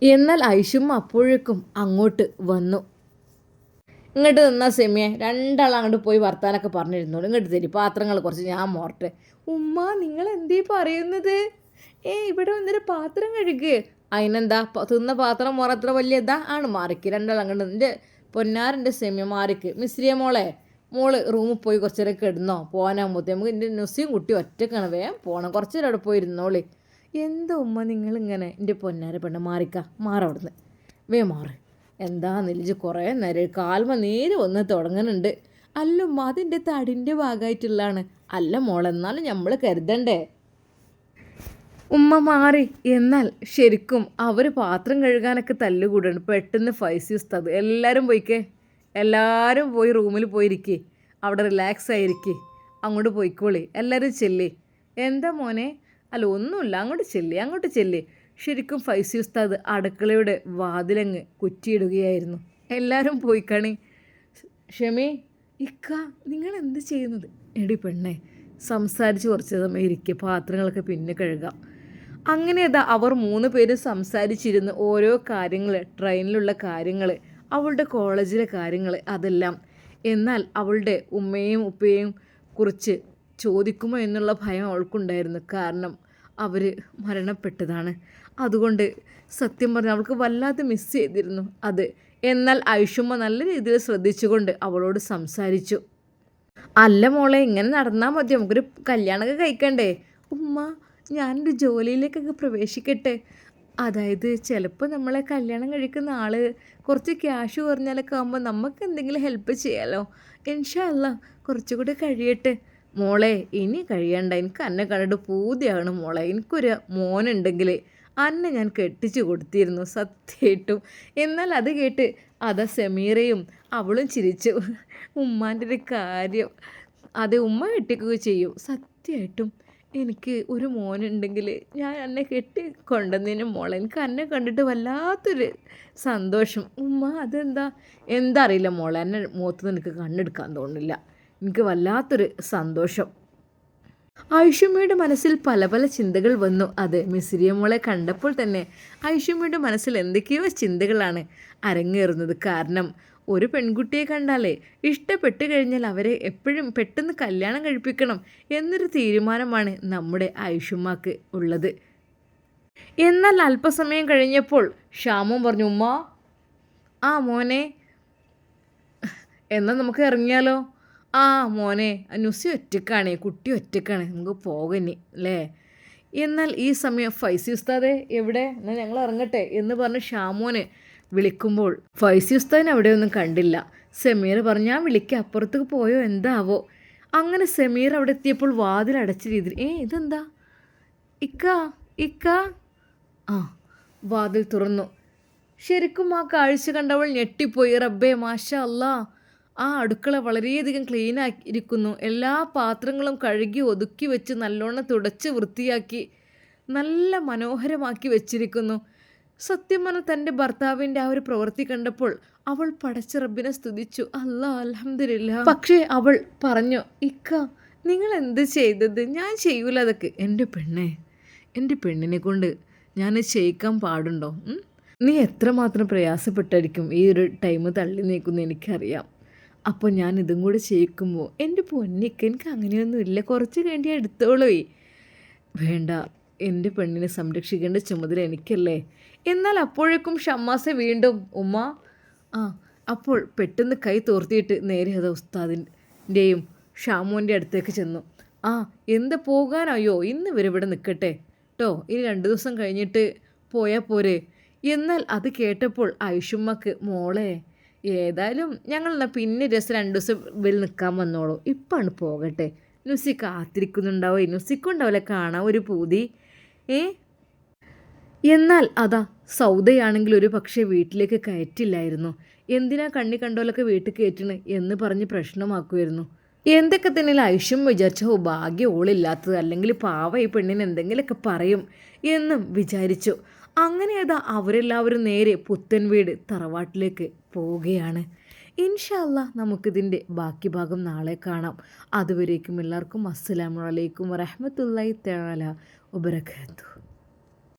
[SPEAKER 2] എന്നാൽ ഐഷുമ്മ അപ്പോഴേക്കും അങ്ങോട്ട് വന്നു. ഇങ്ങോട്ട് നിന്നാ സെമിയെ, രണ്ടാൾ അങ്ങോട്ട് പോയി വർത്താനൊക്കെ പറഞ്ഞിരുന്നോളൂ. ഇങ്ങോട്ട് തരി പാത്രങ്ങൾ കുറച്ച്, ഞാൻ മോർട്ടെ. ഉമ്മ നിങ്ങൾ എന്തേ പറയുന്നത്? ഇവിടെ വന്നിട്ട് പാത്രം കഴുകുക. അതിനെന്താ, തിന്ന പാത്രം മോറത്ര വലിയതാ ആണ്. മാറിക്ക്, രണ്ടാൾ അങ്ങോട്ട്. എൻ്റെ പൊന്നാറിൻ്റെ സെമിയ മാറിക്ക്. മിസ്രിയ മോള് റൂമിൽ പോയി കുറച്ച് നേരം കിടന്നോ, പോകാനാകുമ്പോഴത്തേ നമുക്ക് എൻ്റെ നുസിയും കുട്ടി ഒറ്റക്കാണ്, വേഗം പോകണം, കുറച്ച് നേരം അവിടെ പോയി ഇരുന്നോളി. എന്താ ഉമ്മ നിങ്ങളിങ്ങനെ? എൻ്റെ പൊന്നാര പെണ്ണ് മാറവിടുന്ന്, മാറ്. എന്താ നെല്ലിച്ച് കുറേ നേരം കാൽമ നീര് വന്ന് തുടങ്ങുന്നുണ്ട്. അല്ലുമ്മ അതിൻ്റെ തടിൻ്റെ ഭാഗമായിട്ടുള്ളതാണ്. അല്ല മോളെന്നാലും നമ്മൾ കരുതണ്ടേ? ഉമ്മ മാറി. എന്നാൽ ശരിക്കും അവർ പാത്രം കഴുകാനൊക്കെ തല്ലുകൂടാണ്. പെട്ടെന്ന് ഫൈസി ഉസ്താദ്, എല്ലാവരും പോയി റൂമിൽ പോയിരിക്കേ, അവിടെ റിലാക്സ് ആയിരിക്കേ, അങ്ങോട്ട് പോയിക്കോളി, എല്ലാവരും ചെല്ലി. എന്താ മോനെ? അല്ല ഒന്നുമില്ല, അങ്ങോട്ട് ചെല്ലി. ശരിക്കും ഫൈസി ഉസ്താദ് അടുക്കളയുടെ വാതിലങ്ങ് കുറ്റിയിടുകയായിരുന്നു. എല്ലാവരും പോയി കണി. ഷമി, ഇക്ക നിങ്ങൾ എന്ത് ചെയ്യുന്നത്? എടി പെണ്ണെ, സംസാരിച്ച് കുറച്ച് സമയം ഇരിക്കുക, പാത്രങ്ങളൊക്കെ പിന്നെ കഴുകാം. അങ്ങനെ അവർ 3 പേരും സംസാരിച്ചിരുന്ന് ഓരോ കാര്യങ്ങൾ, ട്രെയിനിലുള്ള കാര്യങ്ങൾ, അവളുടെ കോളേജിലെ കാര്യങ്ങൾ, അതെല്ലാം. എന്നാൽ അവളുടെ ഉമ്മയും ഉപ്പയും കുറിച്ച് ചോദിക്കുമോ എന്നുള്ള ഭയം അവൾക്കുണ്ടായിരുന്നു. കാരണം അവർ മരണപ്പെട്ടതാണ്. അതുകൊണ്ട് സത്യം പറഞ്ഞാൽ അവൾക്ക് വല്ലാതെ മിസ് ചെയ്തിരുന്നു അത്. എന്നാൽ ഐഷുമ്മ നല്ല രീതിയിൽ ശ്രദ്ധിച്ചുകൊണ്ട് അവളോട് സംസാരിച്ചു. അല്ല മോളെ, ഇങ്ങനെ നടന്നാൽ മതി, നമുക്കൊരു കല്യാണമൊക്കെ കഴിക്കണ്ടേ? ഉമ്മ, ഞാനൊരു ജോലിയിലേക്കൊക്കെ പ്രവേശിക്കട്ടെ. അതായത് ചിലപ്പോൾ നമ്മളെ കല്യാണം കഴിക്കുന്ന ആൾ കുറച്ച് ക്യാഷ് കുറഞ്ഞാലൊക്കെ ആകുമ്പോൾ നമുക്ക് എന്തെങ്കിലും ഹെൽപ്പ് ചെയ്യാമല്ലോ. ഇൻഷാ അല്ലാ കുറച്ചുകൂടെ കഴിയട്ടെ. മോളെ, ഇനി കഴിയണ്ട, എനിക്ക് അന്നെ കണ്ടിട്ട് പൂതിയാണ് മോളെ. എനിക്കൊരു മോനുണ്ടെങ്കിൽ അന്നെ ഞാൻ കെട്ടിച്ചു കൊടുത്തിരുന്നു സത്യമായിട്ടും. എന്നാൽ അത് കേട്ട് അതാ സമീറയും അവളും ചിരിച്ചു. ഉമ്മാൻ്റെ ഒരു കാര്യം, അതെ ഉമ്മ കെട്ടിക്കുക ചെയ്യും. സത്യമായിട്ടും എനിക്ക് ഒരു മോനുണ്ടെങ്കിൽ ഞാൻ എന്നെ കെട്ടി കൊണ്ടുവന്നതിന് മോളെ, എനിക്ക് എന്നെ കണ്ടിട്ട് വല്ലാത്തൊരു സന്തോഷം. ഉമ്മ എന്താ അറിയില്ല മോളെ, എന്നെ മുഖത്ത് നിനക്ക് കണ്ണെടുക്കാൻ തോന്നുന്നില്ല, എനിക്ക് വല്ലാത്തൊരു സന്തോഷം. ഐഷുമ്മയുടെ മനസ്സിൽ പല പല ചിന്തകൾ വന്നു. അത് മിസ്രിയ മോളെ കണ്ടപ്പോൾ തന്നെ ഐഷുമ്മയുടെ മനസ്സിൽ എന്തൊക്കെയോ ചിന്തകളാണ് അരങ്ങേറുന്നത്. കാരണം ഒരു പെൺകുട്ടിയെ കണ്ടാലേ ഇഷ്ടപ്പെട്ട് കഴിഞ്ഞാൽ അവരെ എപ്പോഴും പെട്ടെന്ന് കല്യാണം കഴിപ്പിക്കണം എന്നൊരു തീരുമാനമാണ് നമ്മുടെ ഐഷുമ്മക്ക് ഉള്ളത്. എന്നാൽ അല്പസമയം കഴിഞ്ഞപ്പോൾ ഷാമും പറഞ്ഞു, ഉമ്മ, ആ മോനെ, എന്നാൽ നമുക്ക് ഇറങ്ങിയാലോ? ആ മോനെ, നുസി ഒറ്റക്കാണേ, കുട്ടി ഒറ്റക്കാണ്, നമുക്ക് പോകനി അല്ലേ? എന്നാൽ ഈ സമയം ഫൈസി ഉസ്താദെ എവിടെ? എന്നാൽ ഞങ്ങൾ ഇറങ്ങട്ടെ എന്ന് പറഞ്ഞ് ഷാമോനെ വിളിക്കുമ്പോൾ ഫൈസി ഉസ്താദിനെ അവിടെയൊന്നും കണ്ടില്ല. സമീർ പറഞ്ഞു, ഞാൻ വിളിക്കാം, അപ്പുറത്തേക്ക് പോയോ എന്താവോ. അങ്ങനെ സമീർ അവിടെ എത്തിയപ്പോൾ വാതിൽ അടച്ച രീതിയിൽ, ഇതെന്താ ഇക്ക? ആ, വാതിൽ തുറന്നു. ശരിക്കും ആ കാഴ്ച കണ്ടവൾ ഞെട്ടിപ്പോയി. റബ്ബേ, മാഷാ അല്ലാ, ആ അടുക്കള വളരെയധികം ക്ലീനായിരിക്കുന്നു. എല്ലാ പാത്രങ്ങളും കഴുകി ഒതുക്കി വെച്ച് നല്ലോണം തുടച്ച് വൃത്തിയാക്കി നല്ല മനോഹരമാക്കി വെച്ചിരിക്കുന്നു. സത്യം പറഞ്ഞാൽ തൻ്റെ ഭർത്താവിൻ്റെ ആ ഒരു പ്രവൃത്തി കണ്ടപ്പോൾ അവൾ പടച്ച റബ്ബിനെ സ്തുതിച്ചു. അല്ലാ, അൽഹംദുലില്ലാ. പക്ഷേ അവൾ പറഞ്ഞു, ഇക്ക നിങ്ങൾ എന്ത് ചെയ്തത്? ഞാൻ ചെയ്യൂല അതൊക്കെ. എൻ്റെ പെണ്ണിനെ കൊണ്ട് ഞാൻ ചെയ്യിക്കാൻ പാടുണ്ടോ? നീ എത്രമാത്രം പ്രയാസപ്പെട്ടായിരിക്കും ഈ ഒരു ടൈം തള്ളി നീക്കുന്നു എനിക്കറിയാം. അപ്പോൾ ഞാൻ ഇതും കൂടെ ചെയ്യിക്കുമ്പോൾ എൻ്റെ പൊന്നിക്ക് എനിക്ക് അങ്ങനെയൊന്നുമില്ല, കുറച്ച് വേണ്ടി എടുത്തോളൂ. വേണ്ട, എൻ്റെ പെണ്ണിനെ സംരക്ഷിക്കേണ്ട ചുമതല എനിക്കല്ലേ. എന്നാൽ അപ്പോഴേക്കും ഷമ്മാസെ വീണ്ടും, ഉമ്മ ആ അപ്പോൾ പെട്ടെന്ന് കൈ തോർത്തിയിട്ട് നേരെ അത് ഉസ്താദിൻ്റെയും ഷാമോൻ്റെ അടുത്തേക്ക് ചെന്നു. ആ എന്താ പോകാനായോ? ഇന്ന് വരെ ഇവിടെ നിൽക്കട്ടെ കേട്ടോ, ഇനി 2 ദിവസം കഴിഞ്ഞിട്ട് പോയാൽ പോരെ. എന്നാൽ അത് കേട്ടപ്പോൾ ഐഷുമ്മക്ക് മോളെ ഏതായാലും ഞങ്ങൾ എന്നാൽ പിന്നെ രസം 2 ദിവസം ഇവർ നിൽക്കാൻ വന്നോളൂ, ഇപ്പാണ് പോകട്ടെ. നുസി കാത്തിരിക്കുന്നുണ്ടാവോ, നുസിക്കുണ്ടാവില്ല കാണാൻ ഒരു പൂതി. എന്നാൽ അതാ സൗദയാണെങ്കിൽ ഒരു പക്ഷേ വീട്ടിലേക്ക് കയറ്റില്ലായിരുന്നു. എന്തിനാ കണ്ണി കണ്ടോലൊക്കെ വീട്ടിൽ കയറ്റണ് എന്ന് പറഞ്ഞ് പ്രശ്നമാക്കുമായിരുന്നു. എന്തൊക്കെ തന്നെ ഐഷും വിചാരിച്ചോ ഭാഗ്യം ഓളില്ലാത്തത്, അല്ലെങ്കിൽ പാവ ഈ പെണ്ണിന് എന്തെങ്കിലുമൊക്കെ പറയും എന്നും വിചാരിച്ചു. അങ്ങനെ അതാ അവരെല്ലാവരും നേരെ പുത്തൻ വീട് തറവാട്ടിലേക്ക് പോവുകയാണ്. ഇൻഷാ അല്ലാ നമുക്കിതിൻ്റെ ബാക്കി ഭാഗം നാളെ കാണാം. അതുവരേക്കും എല്ലാവർക്കും അസ്സലാമു അലൈക്കും വറഹ്മത്തുള്ളാഹി തആല വബറകാതുഹു.